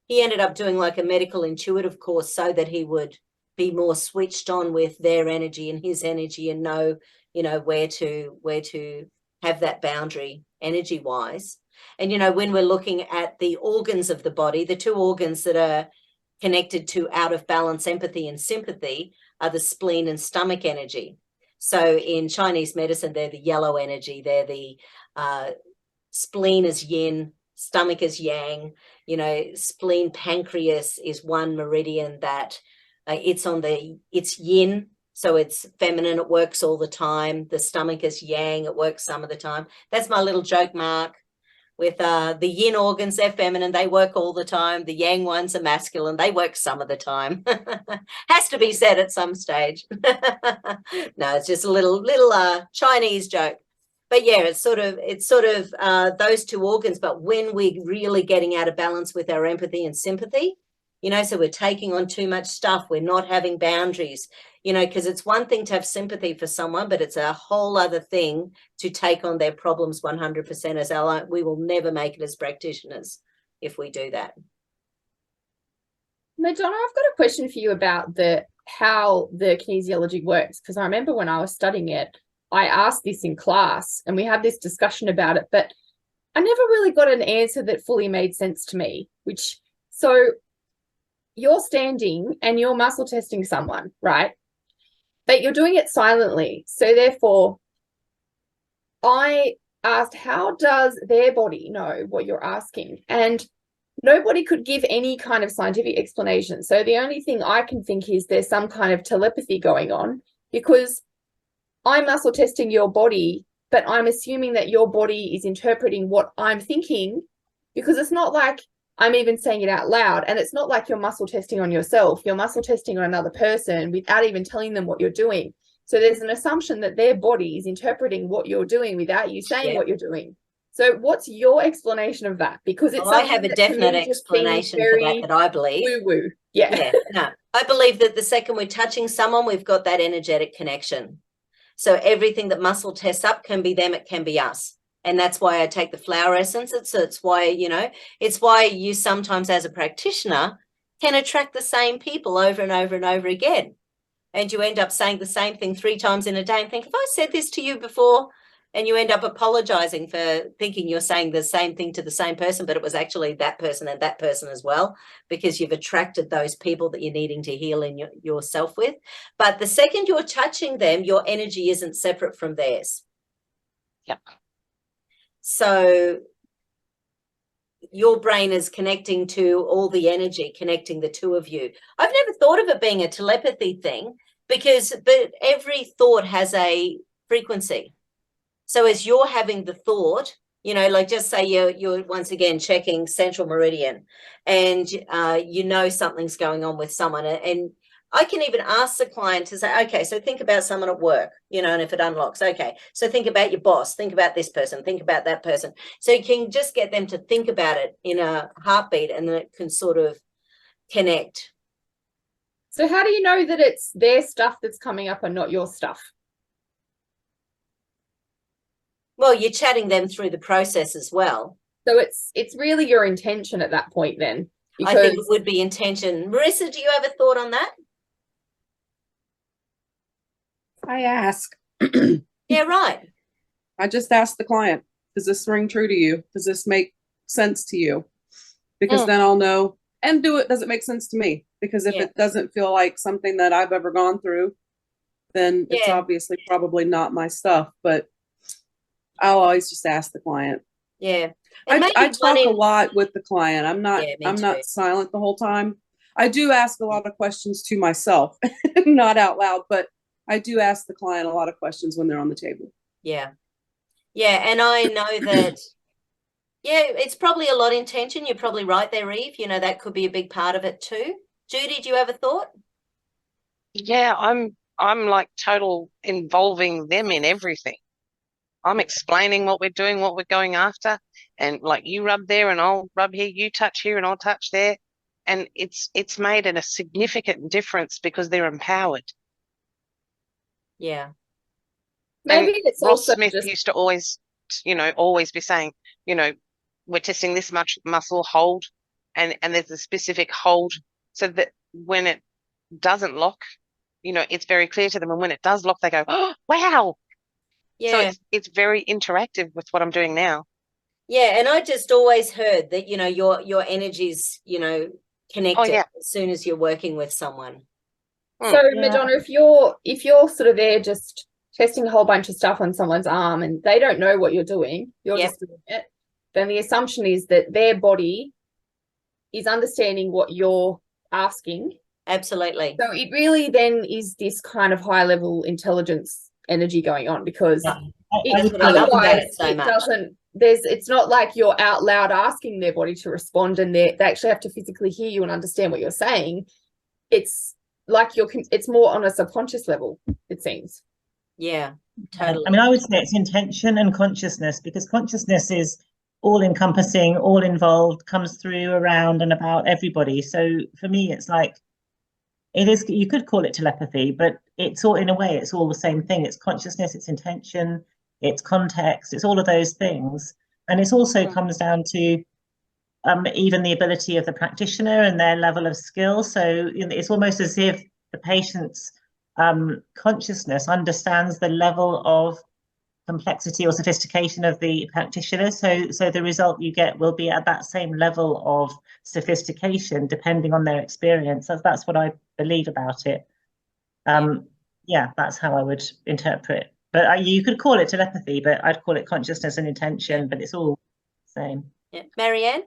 He ended up doing like a medical intuitive course so that he would be more switched on with their energy and his energy and know, you know, where to have that boundary energy wise. And, you know, when we're looking at the organs of the body, the two organs that are connected to out of balance empathy and sympathy are the spleen and stomach energy. So in Chinese medicine, they're the yellow energy. They're the spleen is yin, stomach is yang. You know, spleen pancreas is one meridian that it's yin, so it's feminine. It works all the time. The stomach is yang. It works some of the time. That's my little joke, Mark. With the yin organs, they're feminine, they work all the time. The yang ones are masculine, they work some of the time. Has to be said at some stage. No, it's just a little Chinese joke. But yeah, it's sort of those two organs. But when we're really getting out of balance with our empathy and sympathy, you know, so we're taking on too much stuff, we're not having boundaries, you know, because it's one thing to have sympathy for someone, but it's a whole other thing to take on their problems 100% as ally. We will never make it as practitioners if we do that. Madonna, I've got a question for you about how the kinesiology works, because I remember when I was studying it, I asked this in class and we had this discussion about it, but I never really got an answer that fully made sense to me, so you're standing and you're muscle testing someone, right? But you're doing it silently. So therefore, I asked, how does their body know what you're asking? And nobody could give any kind of scientific explanation. So the only thing I can think is there's some kind of telepathy going on, because I'm muscle testing your body, but I'm assuming that your body is interpreting what I'm thinking, because it's not like I'm even saying it out loud, and it's not like you're muscle testing on yourself. You're muscle testing on another person without even telling them what you're doing. So there's an assumption that their body is interpreting what you're doing without you saying what you're doing. So what's your explanation of that? Because it's I have a definite explanation for that I believe. Woo-woo. Yeah. No, I believe that the second we're touching someone, we've got that energetic connection. So everything that muscle tests up can be them, it can be us. And that's why I take the flower essence. It's why, you know, it's why you sometimes as a practitioner can attract the same people over and over and over again. And you end up saying the same thing 3 times in a day and think, have I said this to you before? And you end up apologizing for thinking you're saying the same thing to the same person, but it was actually that person and that person as well, because you've attracted those people that you're needing to heal in yourself with. But the second you're touching them, your energy isn't separate from theirs. Yep. So your brain is connecting to all the energy, connecting the two of you. I've never thought of it being a telepathy thing, but every thought has a frequency. So as you're having the thought, you know, like just say you're once again checking central meridian, and you know something's going on with someone, and I can even ask the client to say, okay, so think about someone at work, you know, and if it unlocks, okay, so think about your boss, think about this person, think about that person. So you can just get them to think about it in a heartbeat, and then it can sort of connect. So how do you know that it's their stuff that's coming up and not your stuff? Well, you're chatting them through the process as well. So it's really your intention at that point then. I think it would be intention. Marissa, do you have a thought on that? I ask. Yeah, right. I just ask the client, does this ring true to you? Does this make sense to you? Because then I'll know, and does it make sense to me? Because if it doesn't feel like something that I've ever gone through, then it's obviously probably not my stuff. But I'll always just ask the client. Yeah. I talk a lot with the client. I'm not silent the whole time. I do ask a lot of questions to myself, not out loud, but I do ask the client a lot of questions when they're on the table. Yeah. Yeah. And I know that, it's probably a lot of intention. You're probably right there, Eve. You know, that could be a big part of it too. Judy, do you have a thought? Yeah, I'm like total involving them in everything. I'm explaining what we're doing, what we're going after, and like you rub there and I'll rub here, you touch here and I'll touch there. and it's made a significant difference because they're empowered. Yeah. Maybe And it's Ross also Smith just used to always, always be saying, we're testing this much muscle hold, and there's a specific hold, so that when it doesn't lock, it's very clear to them, and when it does lock, they go, oh, wow. So Yeah. it's very interactive with what I'm doing now. Yeah, and I just always heard that, your energy's, connected as soon as you're working with someone. so Yeah. Madonna, if you're sort of there just testing a whole bunch of stuff on someone's arm and they don't know what you're doing, you're Yep. just doing it, then the assumption is that their body is understanding what you're asking. Absolutely. So it really then is this kind of high level intelligence energy going on, because Yeah. That's what I love about otherwise it so it much. doesn't, it's not like you're out loud asking their body to respond and they actually have to physically hear you and understand what you're saying. It's like it's more on a subconscious level, it seems. Yeah, totally. I mean, I would say it's intention and consciousness, because consciousness is all encompassing, all involved, comes through, around and about everybody. So for me, it's like, it is, you could call it telepathy, but it's all, in a way, it's all the same thing. It's consciousness, it's intention, it's context, it's all of those things. And it also comes down to even the ability of the practitioner and their level of skill. So it's almost as if the patient's consciousness understands the level of complexity or sophistication of the practitioner. So the result you get will be at that same level of sophistication, depending on their experience. That's what I believe about it. Yeah, that's how I would interpret. But you could call it telepathy, but I'd call it consciousness and intention, but it's all the same. Yeah. Marianne?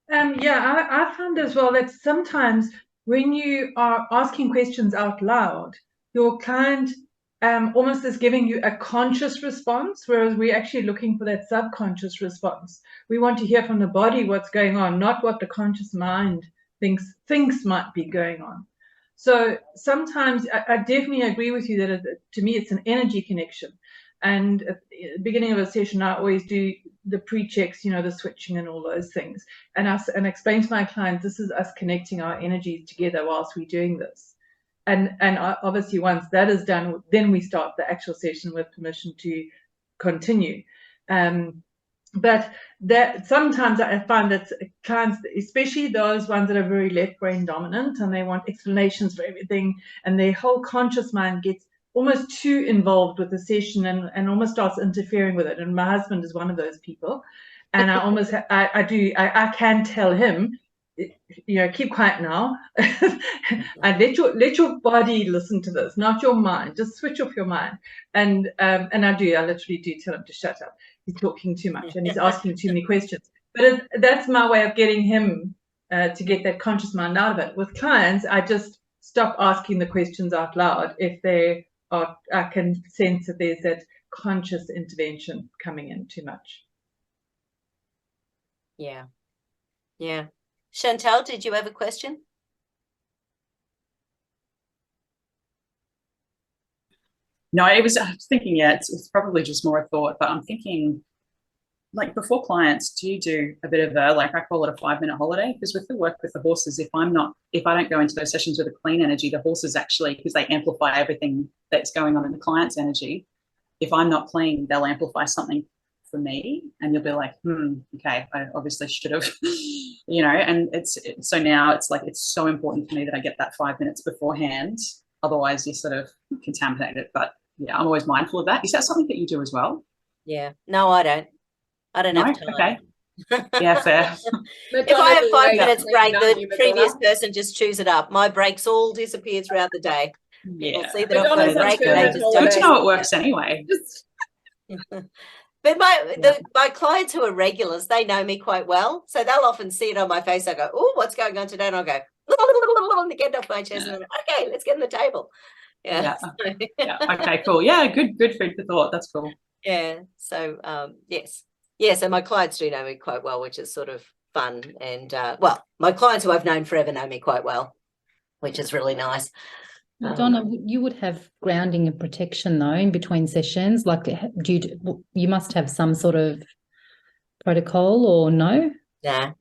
Yeah, I found as well that sometimes when you are asking questions out loud, your client almost is giving you a conscious response, whereas we're actually looking for that subconscious response. We want to hear from the body what's going on, not what the conscious mind thinks might be going on. So sometimes I definitely agree with you that to me it's an energy connection. And at the beginning of a session, I always do the pre-checks, the switching and all those things, and explain to my clients, this is us connecting our energies together whilst we're doing this. And obviously once that is done, then we start the actual session with permission to continue. But that sometimes I find that clients, especially those ones that are very left brain dominant and they want explanations for everything, and their whole conscious mind gets almost too involved with the session and almost starts interfering with it. And my husband is one of those people. And I almost, I can tell him, keep quiet now. And let your body listen to this, not your mind. Just switch off your mind. And I literally do tell him to shut up. He's talking too much and he's asking too many questions. But that's my way of getting him to get that conscious mind out of it. With clients, I just stop asking the questions out loud if I can sense that there's that conscious intervention coming in too much. Yeah. Yeah. Chantal, did you have a question? No, I was thinking, it's probably just more a thought, but I'm thinking, like, before clients, do you do a bit of I call it a 5-minute holiday? Because with the work with the horses, if I don't go into those sessions with a clean energy, the horses actually, because they amplify everything that's going on in the client's energy, if I'm not clean, they'll amplify something for me, and you'll be like, okay, I obviously should have, and so now it's like, it's so important for me that I get that 5 minutes beforehand. Otherwise you're sort of contaminated. But yeah, I'm always mindful of that. Is that something that you do as well? Yeah. No, I don't. I don't have time. Okay. Yeah, fair. If I have 5 minutes break, the previous person just chews it up. My breaks all disappear throughout the day. People see that I've got a break and they just good to know it works anyway. But my clients who are regulars, they know me quite well. So they'll often see it on my face. I go, oh, what's going on today? And I'll go, and they get off my chest and okay, let's get on the table. Yeah. Okay, cool. Yeah, good food for thought. That's cool. Yeah. So yes. Yeah, so my clients do know me quite well, which is sort of fun. And my clients who I've known forever know me quite well, which is really nice. Donna, you would have grounding and protection though in between sessions. Like, you must have some sort of protocol, or no? Nah.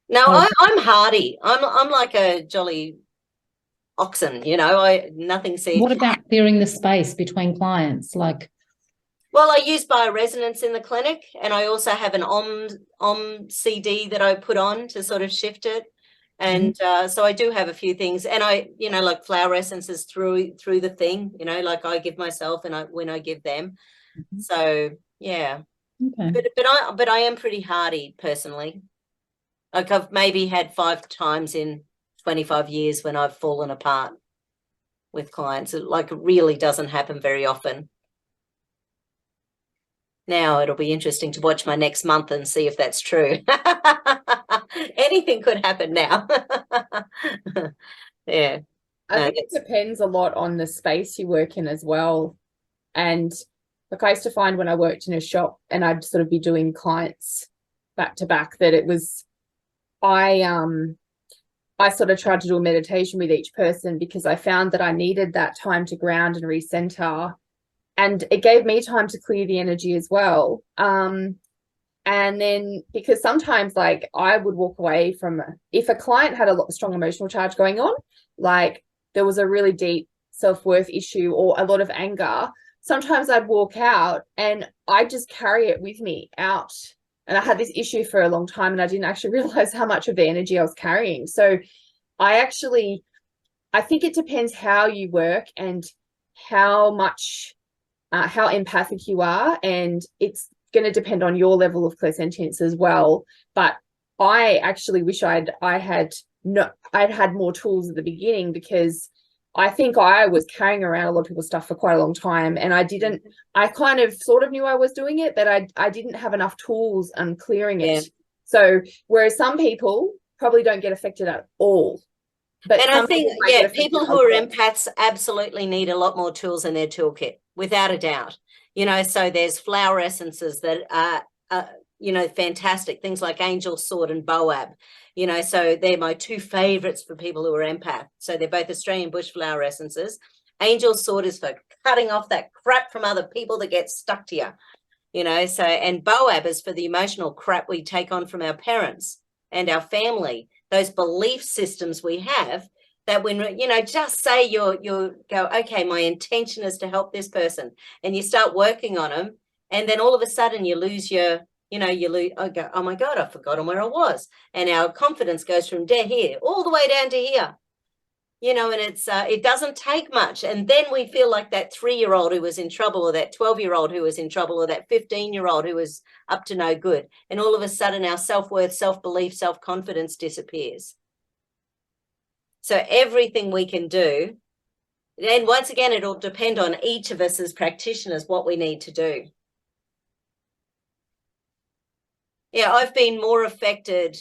No, Oh. I'm hardy. I'm like a jolly oxen, you know. Nothing seems. What about clearing the space between clients? Like, Well, I use bioresonance in the clinic, and I also have an Om CD that I put on to sort of shift it. And so I do have a few things, and I, you know, like flower essences through the thing, you know, like I give myself and when I give them. So yeah, okay. but I am pretty hardy personally. Like I've maybe had 5 times in 25 years when I've fallen apart with clients. It like really doesn't happen very often. Now it'll be interesting to watch my next month and see if that's true. Anything could happen now. Yeah. I think it depends a lot on the space you work in as well. And like I used to find when I worked in a shop and I'd sort of be doing clients back to back that it was, I sort of tried to do a meditation with each person because I found that I needed that time to ground and recenter. And it gave me time to clear the energy as well. And then because sometimes like I would walk away from, if a client had a lot of strong emotional charge going on, like there was a really deep self-worth issue or a lot of anger, sometimes I'd walk out and I just carry it with me out. And I had this issue for a long time and I didn't actually realize how much of the energy I was carrying. So I think it depends how you work and how much, how empathic you are. And it's going to depend on your level of clairsentience as well. But I actually wish I'd had more tools at the beginning, because I think I was carrying around a lot of people's stuff for quite a long time, and I kind of sort of knew I was doing it, but I didn't have enough tools and clearing it. So whereas some people probably don't get affected at all. But and I think, yeah, people who are empaths absolutely need a lot more tools in their toolkit, without a doubt. You know, so there's flower essences that are you know, fantastic. Things like angel sword and boab. You know, so they're my 2 favorites for people who are empath. So they're both Australian bush flower essences. Angel sword is for cutting off that crap from other people that gets stuck to you. You know, so, and boab is for the emotional crap we take on from our parents and our family. Those belief systems we have that when, you know, just say you go, okay, my intention is to help this person, and you start working on them, and then all of a sudden you lose your, you know, I go, oh my God, I've forgotten where I was. And our confidence goes from here all the way down to here, you know, and it's, it doesn't take much. And then we feel like that 3-year-old who was in trouble, or that 12-year-old who was in trouble, or that 15-year-old who was up to no good. And all of a sudden our self-worth, self-belief, self-confidence disappears. So everything we can do, and once again, it'll depend on each of us as practitioners, what we need to do. Yeah, I've been more affected.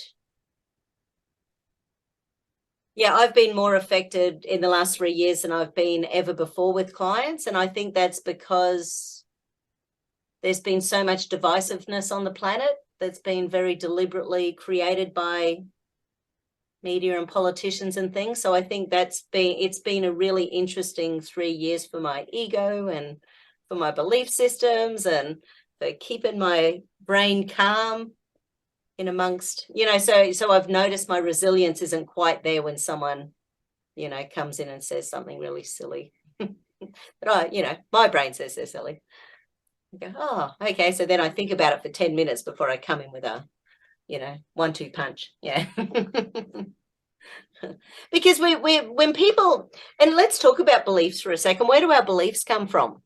Yeah, I've been more affected in the last 3 years than I've been ever before with clients. And I think that's because there's been so much divisiveness on the planet that's been very deliberately created by media and politicians and things. So I think it's been a really interesting 3 years for my ego and for my belief systems and for keeping my brain calm in amongst, you know, so I've noticed my resilience isn't quite there when someone, you know, comes in and says something really silly. But you know, my brain says they're silly. I go, oh, okay. So then I think about it for 10 minutes before I come in with a, you know, 1-2 punch. Yeah. Because when people, and let's talk about beliefs for a second. Where do our beliefs come from?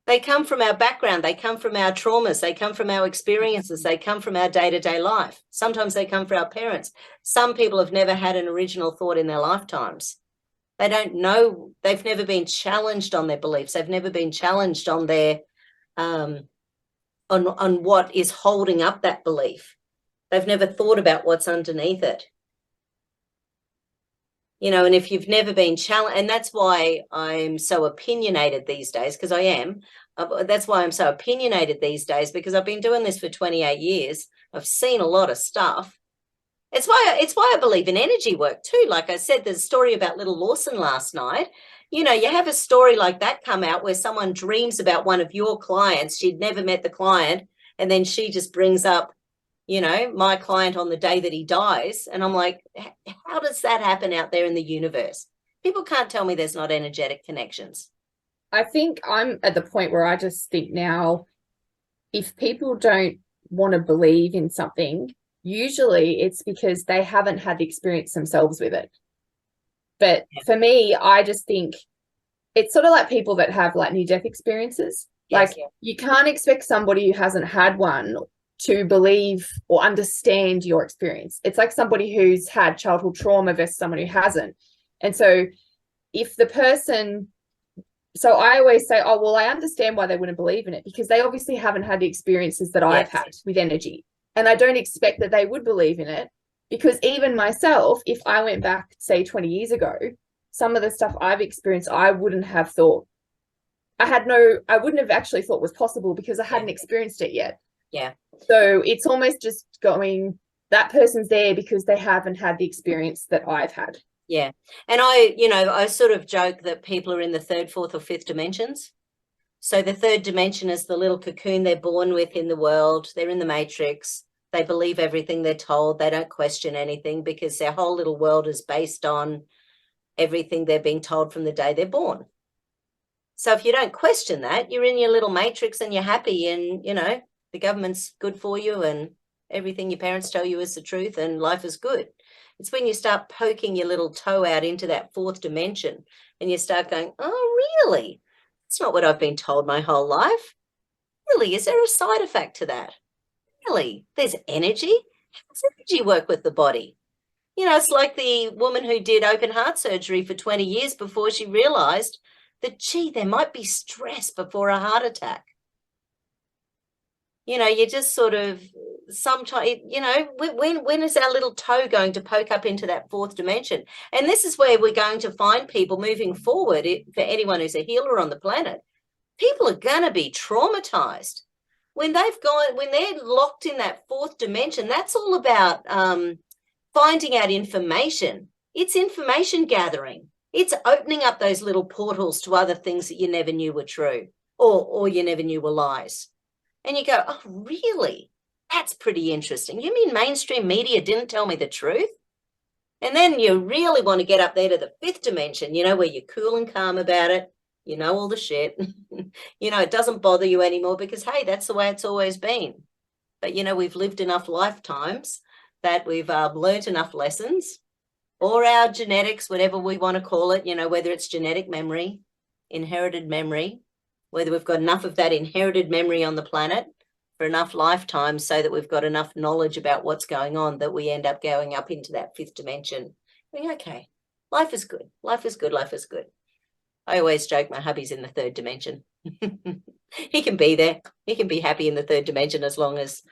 They come from our background. They come from our traumas. They come from our experiences. They come from our day-to-day life. Sometimes they come from our parents. Some people have never had an original thought in their lifetimes. They don't know. They've never been challenged on their beliefs. They've never been challenged on their on what is holding up that belief. They've never thought about what's underneath it. You know, and if you've never been challenged, and that's why I'm so opinionated these days, because I am. That's why I'm so opinionated these days, because I've been doing this for 28 years. I've seen a lot of stuff. It's why I believe in energy work too. Like I said, there's a story about little Lawson last night. You know, you have a story like that come out where someone dreams about one of your clients. She'd never met the client, and then she just brings up, you know, my client on the day that he dies. And I'm like, how does that happen out there in the universe? People can't tell me there's not energetic connections. I think I'm at the point where I just think now, if people don't want to believe in something, usually it's because they haven't had the experience themselves with it. But for me, I just think it's sort of like people that have like near-death experiences. Yes, like you can't expect somebody who hasn't had one to believe or understand your experience. It's like somebody who's had childhood trauma versus someone who hasn't. And so if the person, so I always say, oh, well, I understand why they wouldn't believe in it, because they obviously haven't had the experiences that I've had with energy. And I don't expect that they would believe in it, because even myself, if I went back, say 20 years ago, some of the stuff I've experienced, I wouldn't have thought, I wouldn't have actually thought was possible, because I hadn't experienced it yet. Yeah. So it's almost just going, that person's there because they haven't had the experience that I've had. Yeah. And I sort of joke that people are in the third, fourth, or fifth dimensions. So the third dimension is the little cocoon they're born with in the world. They're in the matrix. They believe everything they're told. They don't question anything, because their whole little world is based on everything they're being told from the day they're born. So if you don't question that, you're in your little matrix and you're happy, and, you know, the government's good for you and everything your parents tell you is the truth and life is good. It's when you start poking your little toe out into that fourth dimension and you start going, oh, really? That's not what I've been told my whole life. Really? Is there a side effect to that? Really? There's energy? How does energy work with the body? You know, it's like the woman who did open heart surgery for 20 years before she realized that, gee, there might be stress before a heart attack. You know, you just sort of sometimes, you know, when is our little toe going to poke up into that fourth dimension? And this is where we're going to find people moving forward. For anyone who's a healer on the planet, people are going to be traumatized when they're locked in that fourth dimension. That's all about finding out information. It's information gathering. It's opening up those little portals to other things that you never knew were true, or you never knew were lies. And you go, oh, really? That's pretty interesting. You mean mainstream media didn't tell me the truth? And then you really want to get up there to the fifth dimension, you know, where you're cool and calm about it. You know all the shit. You know, it doesn't bother you anymore because, hey, that's the way it's always been. But, you know, we've lived enough lifetimes that we've learned enough lessons, or our genetics, whatever we want to call it, you know, whether it's genetic memory, inherited memory, whether we've got enough of that inherited memory on the planet for enough lifetimes so that we've got enough knowledge about what's going on that we end up going up into that fifth dimension. Okay, life is good. Life is good. Life is good. I always joke my hubby's in the third dimension. He can be there. He can be happy in the third dimension as long as,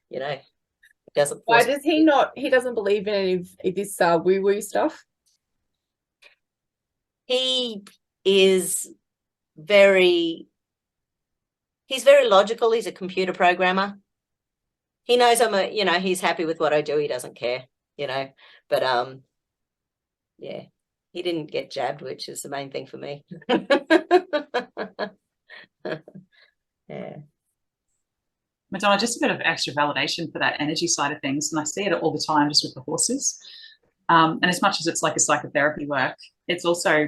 you know, it doesn't. Why does he not? He doesn't believe in any of this woo-woo stuff? He is he's very logical. He's a computer programmer. He knows you know, he's happy with what I do. He doesn't care, you know, but yeah, he didn't get jabbed, which is the main thing for me. Yeah. Madonna, just a bit of extra validation for that energy side of things. And I see it all the time just with the horses. And as much as it's like a psychotherapy work, it's also,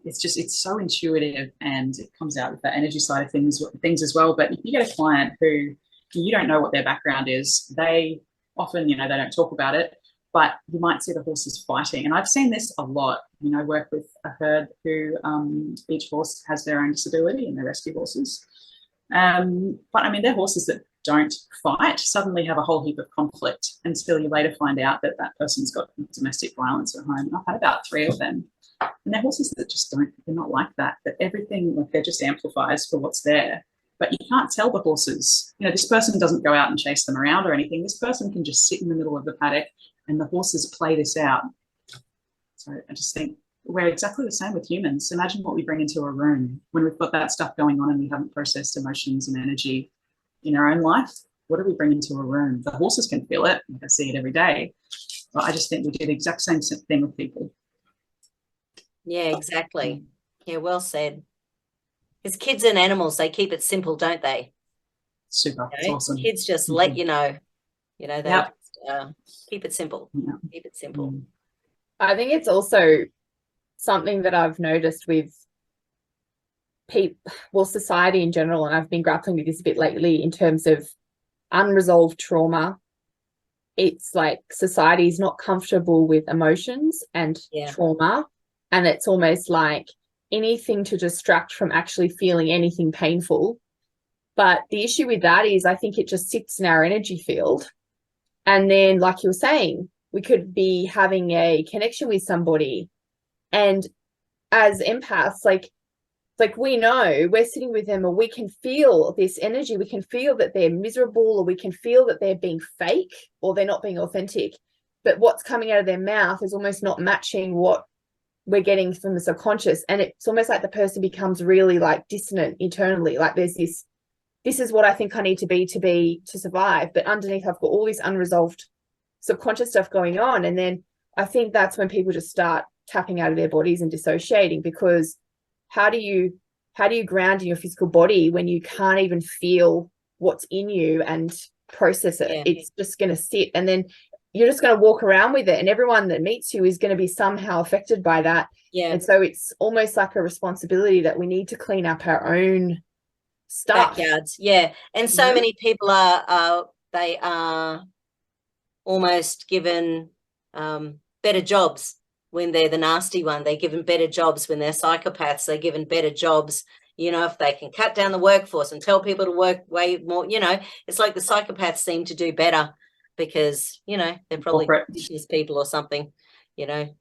it's so intuitive, and it comes out with that energy side of things as well. But if you get a client who you don't know what their background is, they often, you know, they don't talk about it, but you might see the horses fighting. And I've seen this a lot, you know, work with a herd who each horse has their own disability, and they're rescue horses. But I mean, they're horses that don't fight suddenly have a whole heap of conflict until you later find out that that person's got domestic violence at home. And I've had about 3 of them. And they're horses that just they're not like that, that everything, like, they're just amplifiers for what's there. But you can't tell the horses, you know, this person doesn't go out and chase them around or anything. This person can just sit in the middle of the paddock and the horses play this out. So I just think we're exactly the same with humans. Imagine what we bring into a room when we've got that stuff going on and we haven't processed emotions and energy in our own life. What do we bring into a room? The horses can feel it. Like, I see it every day. But I just think we do the exact same thing with people. Yeah, exactly. Yeah, well said. Because kids and animals, they keep it simple, don't they? Super. You know? It's awesome. Kids just let you know. You know, they Yep. just, keep it simple. Yeah. Keep it simple. I think it's also something that I've noticed with society in general, and I've been grappling with this a bit lately in terms of unresolved trauma. It's like society is not comfortable with emotions and trauma, and it's almost like anything to distract from actually feeling anything painful. But the issue with that is I think it just sits in our energy field, and then, like you were saying, we could be having a connection with somebody, and as empaths, like we know we're sitting with them, or we can feel this energy, we can feel that they're miserable, or we can feel that they're being fake, or they're not being authentic, but what's coming out of their mouth is almost not matching what we're getting from the subconscious, and it's almost like the person becomes really like dissonant internally, like there's this is what I think I need to be to survive, but underneath I've got all this unresolved subconscious stuff going on. And then I think that's when people just start tapping out of their bodies and dissociating, because how do you ground in your physical body when you can't even feel what's in you and process it? It's just going to sit, and then you're just going to walk around with it, and everyone that meets you is going to be somehow affected by that. And so it's almost like a responsibility that we need to clean up our own stuff. Backyards. And so many people are almost given better jobs when they're the nasty one. They're given better jobs when they're psychopaths. They're given better jobs, you know, if they can cut down the workforce and tell people to work way more. You know, it's like the psychopaths seem to do better because, you know, they're probably business people or something, you know.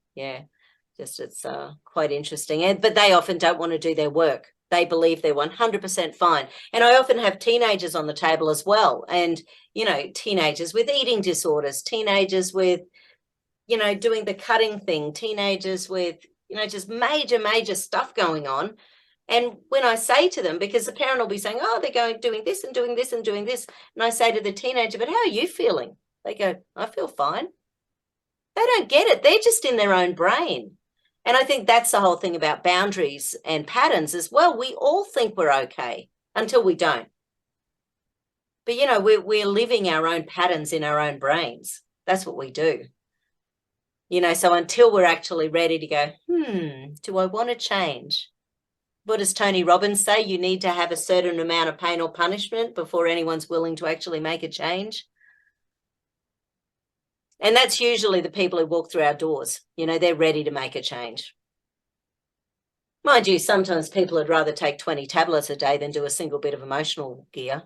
Just it's quite interesting. But they often don't want to do their work. They believe they're 100% fine. And I often have teenagers on the table as well. And, you know, teenagers with eating disorders, teenagers with, you know, doing the cutting thing, teenagers with, you know, just major stuff going on. And when I say to them, because the parent will be saying, oh, they're doing this and doing this and doing this. And I say to the teenager, but how are you feeling? They go, I feel fine. They don't get it. They're just in their own brain. And I think that's the whole thing about boundaries and patterns as well. We all think we're okay until we don't. But, you know, we're living our own patterns in our own brains. That's what we do. You know, so until we're actually ready to go, do I want to change? What does Tony Robbins say? You need to have a certain amount of pain or punishment before anyone's willing to actually make a change. And that's usually the people who walk through our doors. You know, they're ready to make a change. Mind you, sometimes people would rather take 20 tablets a day than do a single bit of emotional gear.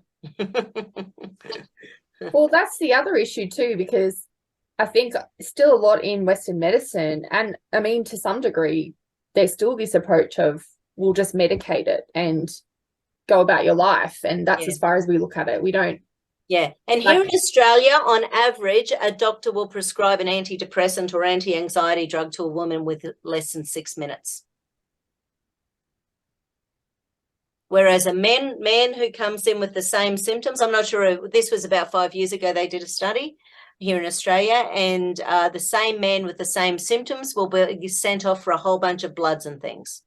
Well, that's the other issue too, because I think still a lot in Western medicine, and I mean, to some degree, there's still this approach of we'll just medicate it and go about your life. And that's as far as we look at it. We don't. And here in Australia, on average, a doctor will prescribe an antidepressant or anti-anxiety drug to a woman with less than 6 minutes. Whereas a man who comes in with the same symptoms, I'm not sure, this was about 5 years ago, they did a study here in Australia, and the same man with the same symptoms will be sent off for a whole bunch of bloods and things.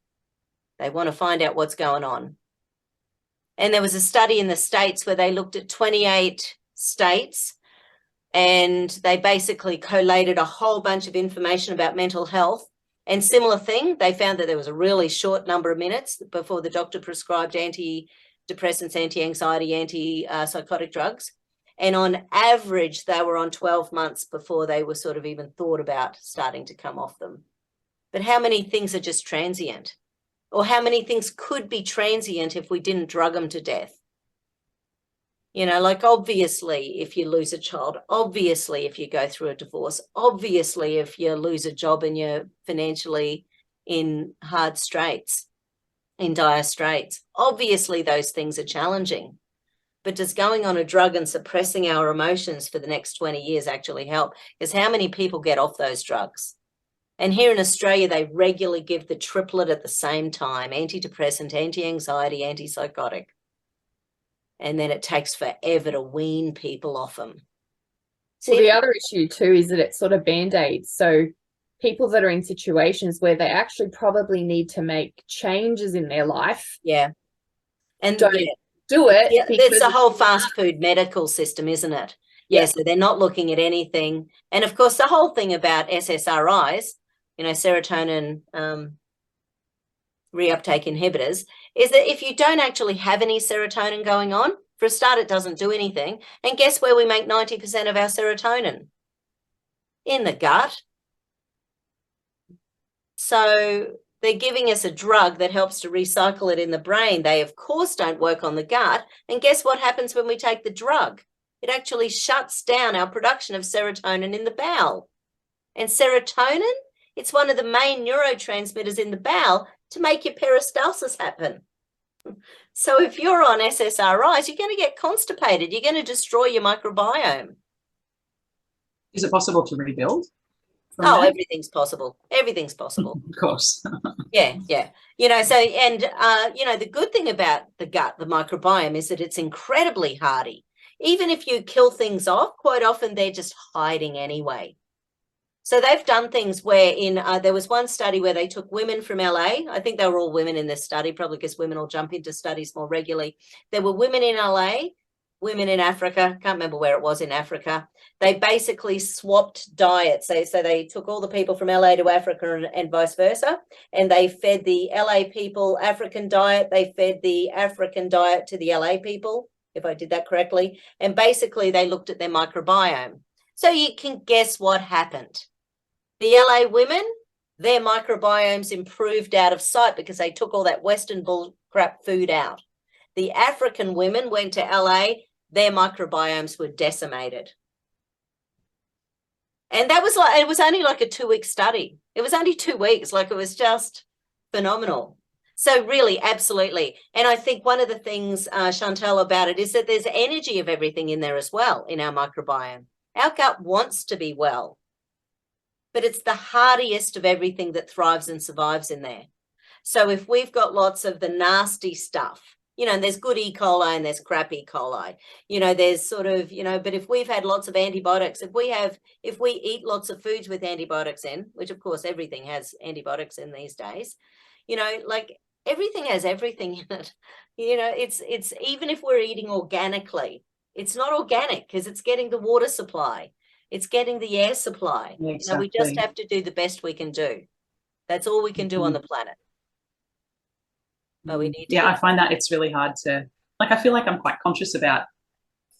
They want to find out what's going on. And there was a study in the States where they looked at 28 states, and they basically collated a whole bunch of information about mental health. And similar thing, they found that there was a really short number of minutes before the doctor prescribed antidepressants, anti-anxiety, anti-psychotic drugs. And on average, they were on 12 months before they were sort of even thought about starting to come off them. But how many things are just transient? Or how many things could be transient if we didn't drug them to death? You know, like obviously if you lose a child, obviously if you go through a divorce, obviously if you lose a job and you're financially in hard straits, in dire straits, obviously those things are challenging. But does going on a drug and suppressing our emotions for the next 20 years actually help? Because how many people get off those drugs? And here in Australia, they regularly give the triplet at the same time, antidepressant, anti-anxiety, antipsychotic. And then it takes forever to wean people off them. Well, the other issue too is that it's sort of band-aids. So people that are in situations where they actually probably need to make changes in their life. And don't do it. It's a whole fast food medical system, isn't it? Yeah, so they're not looking at anything. And of course, the whole thing about SSRIs, serotonin reuptake inhibitors, is that if you don't actually have any serotonin going on, for a start, it doesn't do anything. And guess where we make 90% of our serotonin? In the gut. So they're giving us a drug that helps to recycle it in the brain. They, of course, don't work on the gut. And guess what happens when we take the drug? It actually shuts down our production of serotonin in the bowel. And serotonin, it's one of the main neurotransmitters in the bowel to make your peristalsis happen. So if you're on SSRIs, you're going to get constipated. You're going to destroy your microbiome. Is it possible to rebuild? Oh, everything's possible. Everything's possible. Of course. Yeah. The good thing about the gut, the microbiome, is that it's incredibly hardy. Even if you kill things off, quite often they're just hiding anyway. So they've done things where there was one study where they took women from LA. I think they were all women in this study, probably because women will jump into studies more regularly. There were women in LA, women in Africa. Can't remember where it was in Africa. They basically swapped diets. So they took all the people from LA to Africa and vice versa. And they fed the LA people African diet. They fed the African diet to the LA people, if I did that correctly. And basically they looked at their microbiome. So you can guess what happened. The LA women, their microbiomes improved out of sight because they took all that Western bull crap food out. The African women went to LA, their microbiomes were decimated. And it was only like a 2-week study. It was only 2 weeks, it was just phenomenal. So really, absolutely. And I think one of the things, Chantal, about it is that there's energy of everything in there as well in our microbiome. Our gut wants to be well, but it's the hardiest of everything that thrives and survives in there. So if we've got lots of the nasty stuff, and there's good E. coli and there's crap E. coli, there's sort of, but if we've had lots of antibiotics, if we eat lots of foods with antibiotics in, which of course everything has antibiotics in these days, everything has everything in it. It's even if we're eating organically, it's not organic because it's getting the water supply. It's getting the air supply. Exactly. We just have to do the best we can do. That's all we can do on the planet. But we need to I find that it's really hard to, I feel like I'm quite conscious about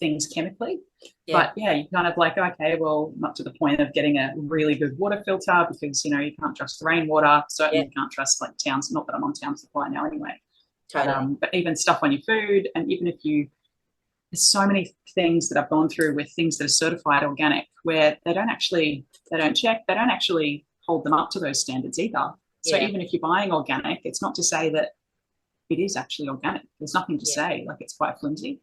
things chemically. But you kind of okay, well, not to the point of getting a really good water filter because, you can't trust rainwater. Certainly you can't trust towns, not that I'm on town supply now anyway. Totally. But even stuff on your food, and even if there's so many things that I've gone through with things that are certified organic where they don't check, they don't actually hold them up to those standards either. So even if you're buying organic, it's not to say that it is actually organic. There's nothing to say, it's quite flimsy.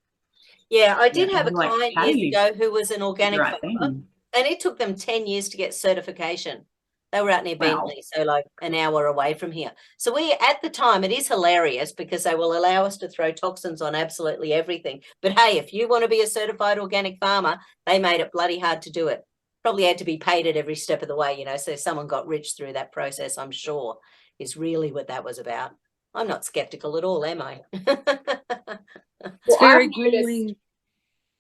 Yeah, I did have a client years ago who was an organic farmer, and it took them 10 years to get certification. They were out near Bentley, so an hour away from here. So at the time, it is hilarious because they will allow us to throw toxins on absolutely everything. But hey, if you want to be a certified organic farmer, they made it bloody hard to do it. Probably had to be paid at every step of the way, so someone got rich through that process, I'm sure, is really what that was about. I'm not skeptical at all, am I? It's very grueling.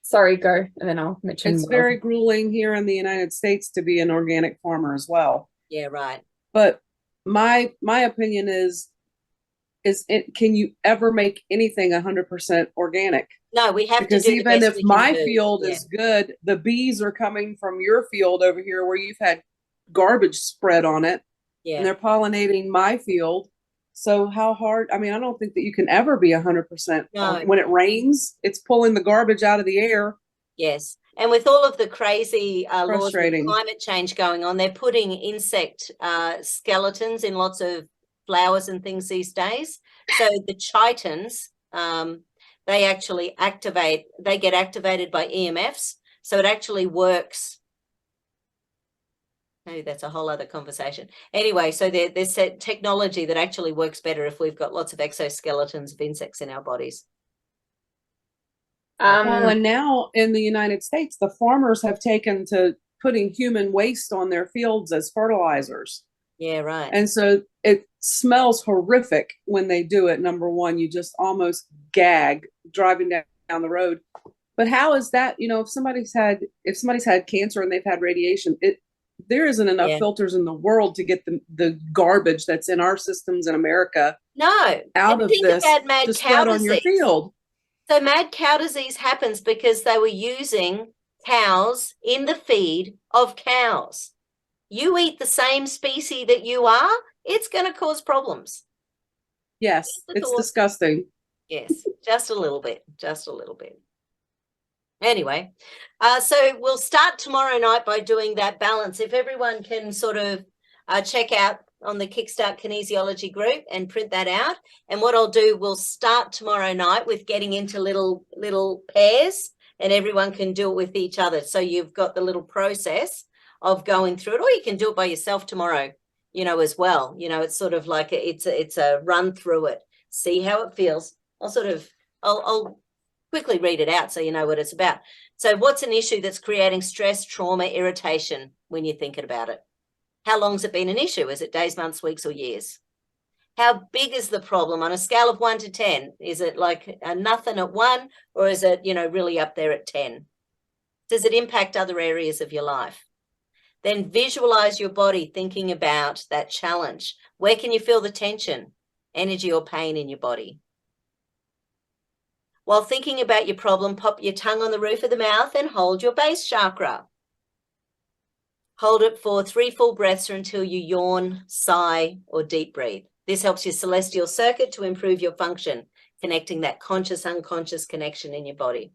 Sorry, go, and then I'll mention. It's very grueling here in the United States to be an organic farmer as well. Yeah, right. But my opinion is can you ever make anything 100% organic? No, we have because to do even if my field is good, the bees are coming from your field over here where you've had garbage spread on it, and they're pollinating my field. So how hard? I mean, I don't think that you can ever be 100%. No. When it rains, it's pulling the garbage out of the air. Yes. And with all of the crazy laws of Frustrating. climate change going on, they're putting insect skeletons in lots of flowers and things these days. So the chitons, they actually get activated by EMFs. So it actually works. Maybe that's a whole other conversation. Anyway, so there's technology that actually works better if we've got lots of exoskeletons of insects in our bodies. Well, and now in the United States, the farmers have taken to putting human waste on their fields as fertilizers. Yeah, right. And so it smells horrific when they do it. Number one, you just almost gag driving down the road. But how is that, if somebody's had cancer and they've had radiation, there isn't enough filters in the world to get the garbage that's in our systems in America out of this to spread on your field. So mad cow disease happens because they were using cows in the feed of cows. You eat the same species that you are, it's going to cause problems. Yes, it's disgusting. Yes, just a little bit. Anyway, so we'll start tomorrow night by doing that balance. If everyone can sort of check out on the Kickstart Kinesiology group and print that out. And what I'll do, we'll start tomorrow night with getting into little pairs, and everyone can do it with each other. So you've got the little process of going through it, or you can do it by yourself tomorrow, as well. It's sort of like it's a run through it, see how it feels. I'll quickly read it out so you know what it's about. So what's an issue that's creating stress, trauma, irritation when you're thinking about it? How long's it been an issue? Is it days, months, weeks, or years? How big is the problem on a scale of 1 to 10? Is it like a nothing at 1, or is it, really up there at 10? Does it impact other areas of your life? Then visualize your body thinking about that challenge. Where can you feel the tension, energy, or pain in your body? While thinking about your problem, pop your tongue on the roof of the mouth and hold your base chakra. Hold it for 3 full breaths or until you yawn, sigh, or deep breathe. This helps your celestial circuit to improve your function, connecting that conscious-unconscious connection in your body.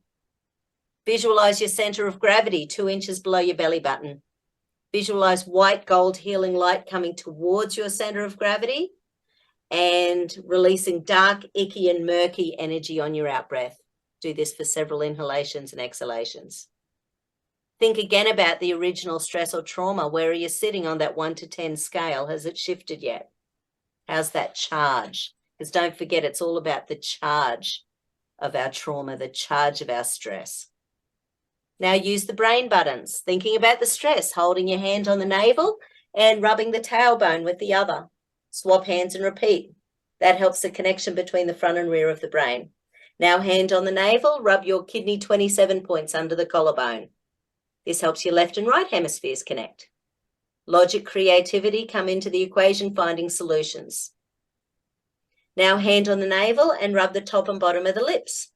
Visualize your center of gravity 2 inches below your belly button. Visualize white gold healing light coming towards your center of gravity and releasing dark, icky, and murky energy on your out-breath. Do this for several inhalations and exhalations. Think again about the original stress or trauma. Where are you sitting on that 1 to 10 scale? Has it shifted yet? How's that charge? Because don't forget, it's all about the charge of our trauma, the charge of our stress. Now use the brain buttons, thinking about the stress, holding your hand on the navel and rubbing the tailbone with the other. Swap hands and repeat. That helps the connection between the front and rear of the brain. Now hand on the navel, rub your kidney 27 points under the collarbone. This helps your left and right hemispheres connect. Logic, creativity come into the equation, finding solutions. Now hand on the navel and rub the top and bottom of the lips.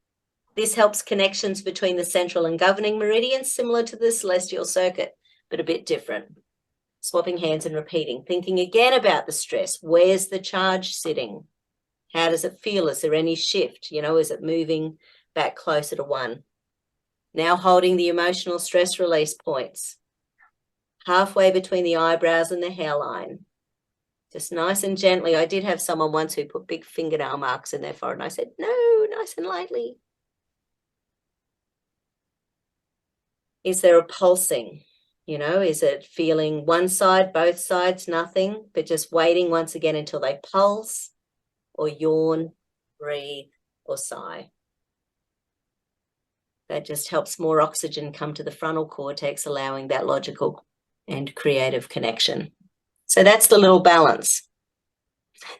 This helps connections between the central and governing meridians, similar to the celestial circuit, but a bit different. Swapping hands and repeating, thinking again about the stress. Where's the charge sitting? How does it feel? Is there any shift? Is it moving back closer to 1? Now holding the emotional stress release points, halfway between the eyebrows and the hairline. Just nice and gently. I did have someone once who put big fingernail marks in their forehead, and I said, no, nice and lightly. Is there a pulsing? Is it feeling one side, both sides, nothing, but just waiting once again until they pulse or yawn, breathe, or sigh? That just helps more oxygen come to the frontal cortex, allowing that logical and creative connection. So that's the little balance.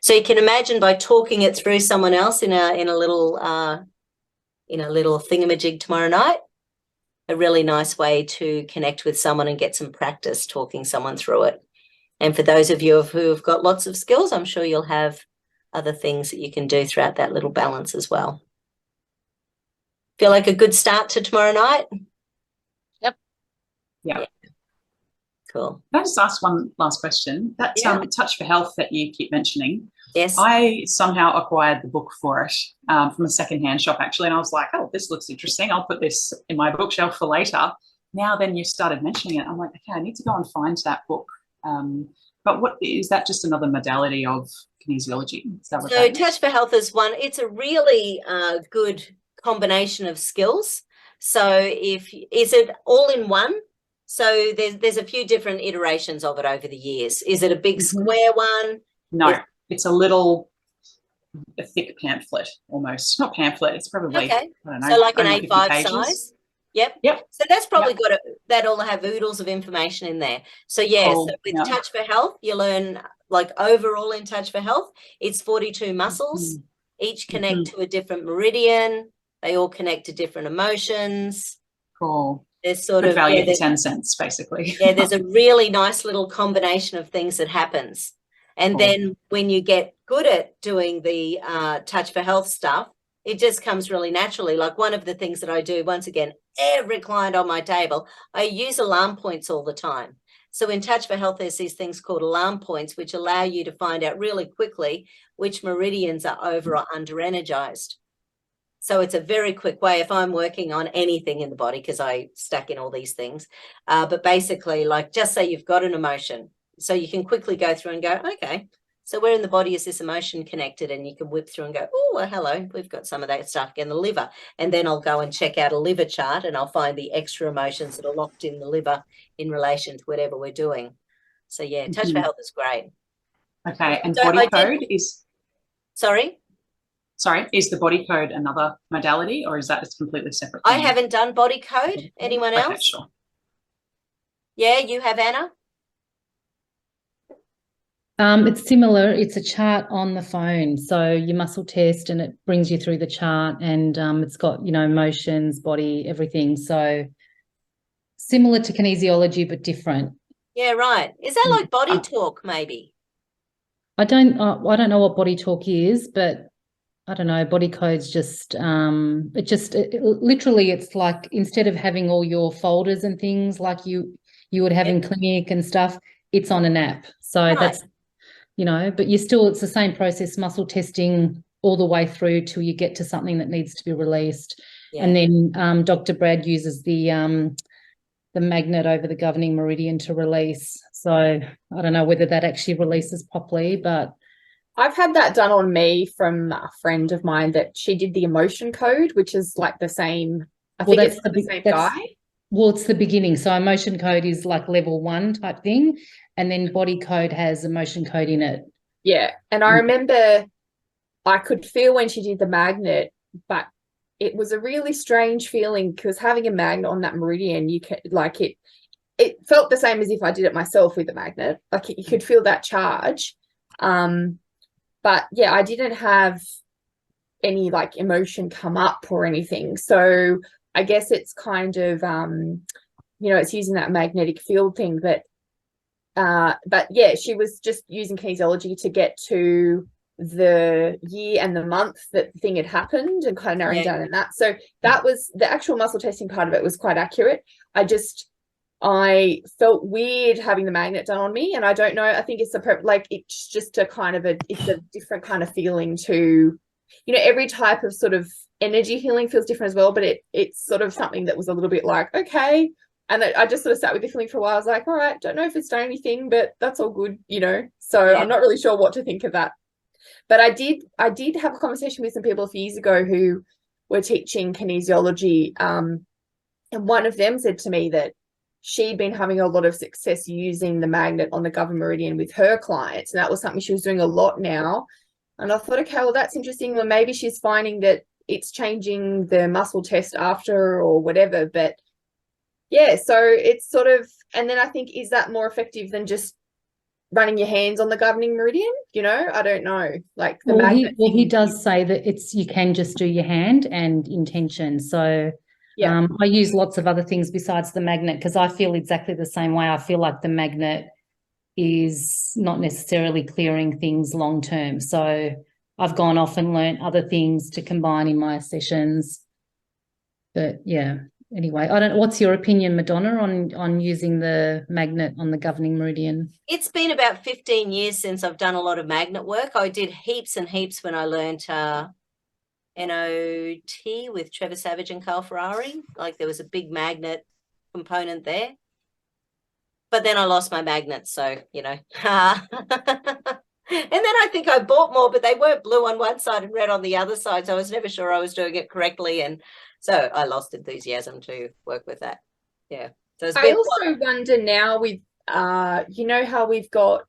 So you can imagine by talking it through someone else in a little thingamajig tomorrow night, a really nice way to connect with someone and get some practice talking someone through it. And for those of you who have got lots of skills, I'm sure you'll have other things that you can do throughout that little balance as well. Feel like a good start to tomorrow night? Yep. Yeah. Cool. Can I just ask one last question? That Touch for Health that you keep mentioning, yes, I somehow acquired the book for it from a secondhand shop, actually, and I was like, oh, this looks interesting. I'll put this in my bookshelf for later. Now then you started mentioning it, I'm like, okay, I need to go and find that book. But what is that, just another modality of kinesiology? Is that what so Touch for Health is one. It's a really good combination of skills. So is it all in one? So there's a few different iterations of it over the years. Is it a big square one? No, it's a thick pamphlet almost. Not pamphlet, it's probably, okay. I don't know. So like an only 50 A5 pages. size? Yep. Yep. So that's probably got that'll have oodles of information in there. So Cool. So with Touch for Health, you learn like overall in Touch for Health, it's 42 muscles, each connect to a different meridian. They all connect to different emotions. Cool. There's sort Good of value for 10 cents, basically. yeah, there's a really nice little combination of things that happens. And Cool. then when you get good at doing the Touch for Health stuff, it just comes really naturally. Like one of the things that I do, once again, every client on my table, I use alarm points all the time. So in Touch for Health, there's these things called alarm points, which allow you to find out really quickly which meridians are over or under energized. So it's a very quick way if I'm working on anything in the body, because I stack in all these things. But basically, like just say you've got an emotion. So you can quickly go through and go, okay, so where in the body is this emotion connected? And you can whip through and go, oh, well, hello, we've got some of that stuff in the liver. And then I'll go and check out a liver chart and I'll find the extra emotions that are locked in the liver in relation to whatever we're doing. So yeah, Touch for Health is great. Okay, and So body code is... Sorry, is the body code another modality, or is that a completely separate I thing? haven't done body code. Anyone else? Okay, sure. Yeah, you have, Anna? It's similar. It's a chart on the phone. So you muscle test and it brings you through the chart, and it's got, you know, motions, body, everything. So similar to kinesiology, but different. Yeah, right. Is that like body talk, maybe? I don't know what body talk is, but I don't know. Body code's just literally, it's like instead of having all your folders and things like you would have in clinic and stuff, it's on an app. So that's, you know, but it's the same process, muscle testing all the way through till you get to something that needs to be released. Yeah. And then Dr. Brad uses the magnet over the governing meridian to release. So I don't know whether that actually releases properly, but I've had that done on me from a friend of mine, that she did the emotion code, which is like the same. I think it's the same guy. Well, it's the beginning. So emotion code is like level 1 type thing. And then body code has emotion code in it. Yeah. And I remember I could feel when she did the magnet, but it was a really strange feeling because having a magnet on that meridian, you can like it felt the same as if I did it myself with the magnet. Like you could feel that charge. But yeah, I didn't have any like emotion come up or anything. So I guess it's kind of, you know, it's using that magnetic field thing that, but yeah, she was just using kinesiology to get to the year and the month that the thing had happened and kind of narrowing down in that. So that was the actual muscle testing part of it was quite accurate. I felt weird having the magnet done on me, and I don't know, I think it's it's just a kind of it's a different kind of feeling to, you know, every type of sort of energy healing feels different as well, but it's sort of something that was a little bit like, okay. And I just sort of sat with the feeling for a while. I was like, all right, don't know if it's done anything, but that's all good, you know. So I'm not really sure what to think of that. But I did have a conversation with some people a few years ago who were teaching kinesiology, and one of them said to me that she'd been having a lot of success using the magnet on the governing meridian with her clients, and that was something she was doing a lot now. And I thought, okay, well, that's interesting. Well, maybe she's finding that it's changing the muscle test after or whatever. But yeah, so it's sort of, and then I think, is that more effective than just running your hands on the governing meridian? You know, I don't know. Like the magnet. He does say that you can just do your hand and intention. So yeah, I use lots of other things besides the magnet because I feel exactly the same way. I feel like the magnet is not necessarily clearing things long term. So I've gone off and learnt other things to combine in my sessions. But yeah, anyway, I don't know. What's your opinion, Madonna, on using the magnet on the governing meridian? It's been about 15 years since I've done a lot of magnet work. I did heaps and heaps when I learnt NOT with Trevor Savage and Carl Ferrari. Like there was a big magnet component there. But then I lost my magnets, so, you know. And then I think I bought more, but they weren't blue on one side and red on the other side. So I was never sure I was doing it correctly. And so I lost enthusiasm to work with that. Yeah. So I also wonder now with, you know, how we've got,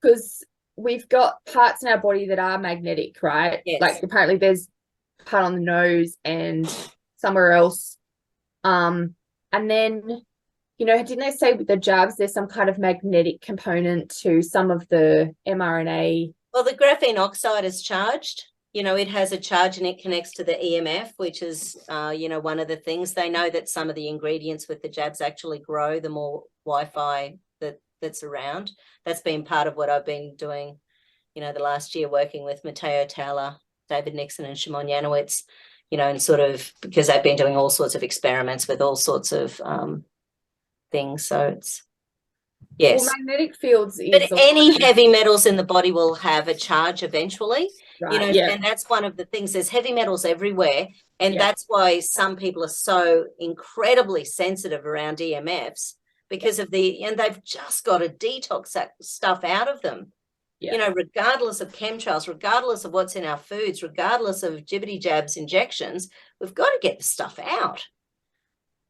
because we've got parts in our body that are magnetic, right? Yes. Like apparently there's part on the nose and somewhere else. And then, you know, didn't they say with the jabs, there's some kind of magnetic component to some of the mRNA? Well, the graphene oxide is charged. you know, it has a charge and it connects to the EMF, which is, you know, one of the things. They know that some of the ingredients with the jabs actually grow the more Wi-Fi that's around. That's been part of what I've been doing, you know, the last year, working with Matteo Taylor, David Nixon and Shimon Yanowitz, you know, and sort of, because they've been doing all sorts of experiments with all sorts of things. So it's, yes. Well, magnetic fields is but any heavy metals in the body will have a charge eventually, right, you know, yeah. and that's one of the things. There's heavy metals everywhere, and Yeah. that's why some people are so incredibly sensitive around EMFs, because of and they've just got to detox that stuff out of them. Yeah. You know, regardless of chemtrails, regardless of what's in our foods, regardless of jibbity jabs injections, we've got to get the stuff out.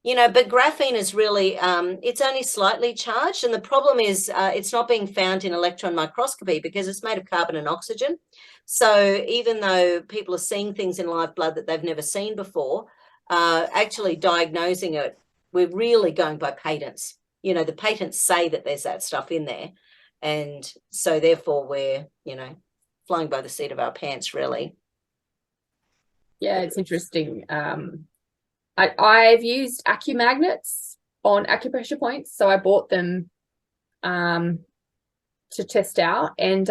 You know, but graphene is really, it's only slightly charged. And the problem is it's not being found in electron microscopy because it's made of carbon and oxygen. So even though people are seeing things in live blood that they've never seen before, actually diagnosing it, we're really going by patents. You know, the patents say that there's that stuff in there. And so therefore we're, you know, flying by the seat of our pants, really. Yeah, it's interesting. I've used acumagnets on acupressure points, so I bought them to test out, and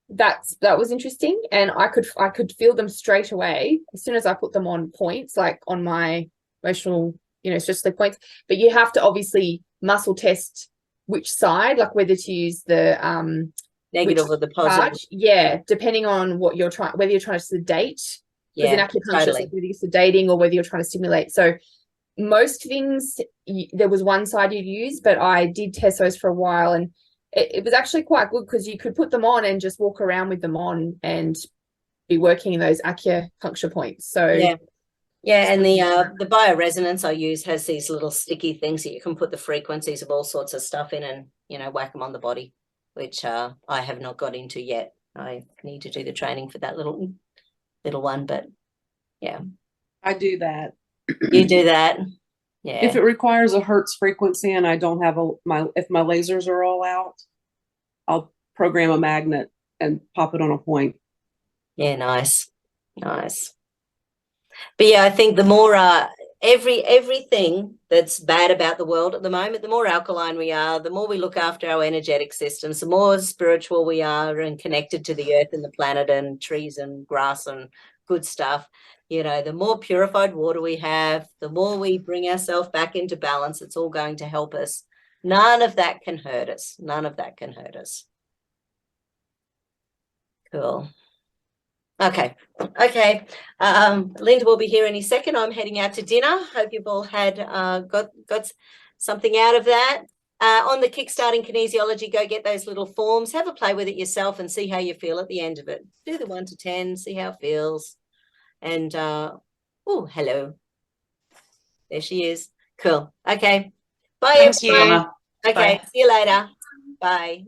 that was interesting. And I could feel them straight away as soon as I put them on points, like on my emotional, you know, stress points. But you have to obviously muscle test which side, like whether to use the negative or the positive. charge. Yeah, depending on what you're trying, whether you're trying to sedate. Because in acupuncture, totally. it's whether you're sedating or whether you're trying to stimulate. So most things, there was one side you'd use, but I did test those for a while, and it was actually quite good because you could put them on and just walk around with them on and be working in those acupuncture points. So yeah, and the bioresonance I use has these little sticky things that you can put the frequencies of all sorts of stuff in and, you know, whack them on the body, which I have not got into yet. I need to do the training for that little one, but yeah, I do that. You do that. Yeah. If it requires a hertz frequency and I don't have if my lasers are all out, I'll program a magnet and pop it on a point. Yeah, nice. But yeah, I think the more everything that's bad about the world at the moment, the more alkaline we are, the more we look after our energetic systems, the more spiritual we are and connected to the earth and the planet and trees and grass and good stuff. You know, the more purified water we have, the more we bring ourselves back into balance, it's all going to help us. None of that can hurt us. Cool. Okay. Linda will be here any second. I'm heading out to dinner. Hope you've all had got something out of that. On the Kickstarting Kinesiology, go get those little forms. Have a play with it yourself and see how you feel at the end of it. Do the 1 to 10, see how it feels. And oh, hello. There she is. Cool. Okay. Bye, Thanks, everyone. Fiona. Okay. Bye. See you later. Bye.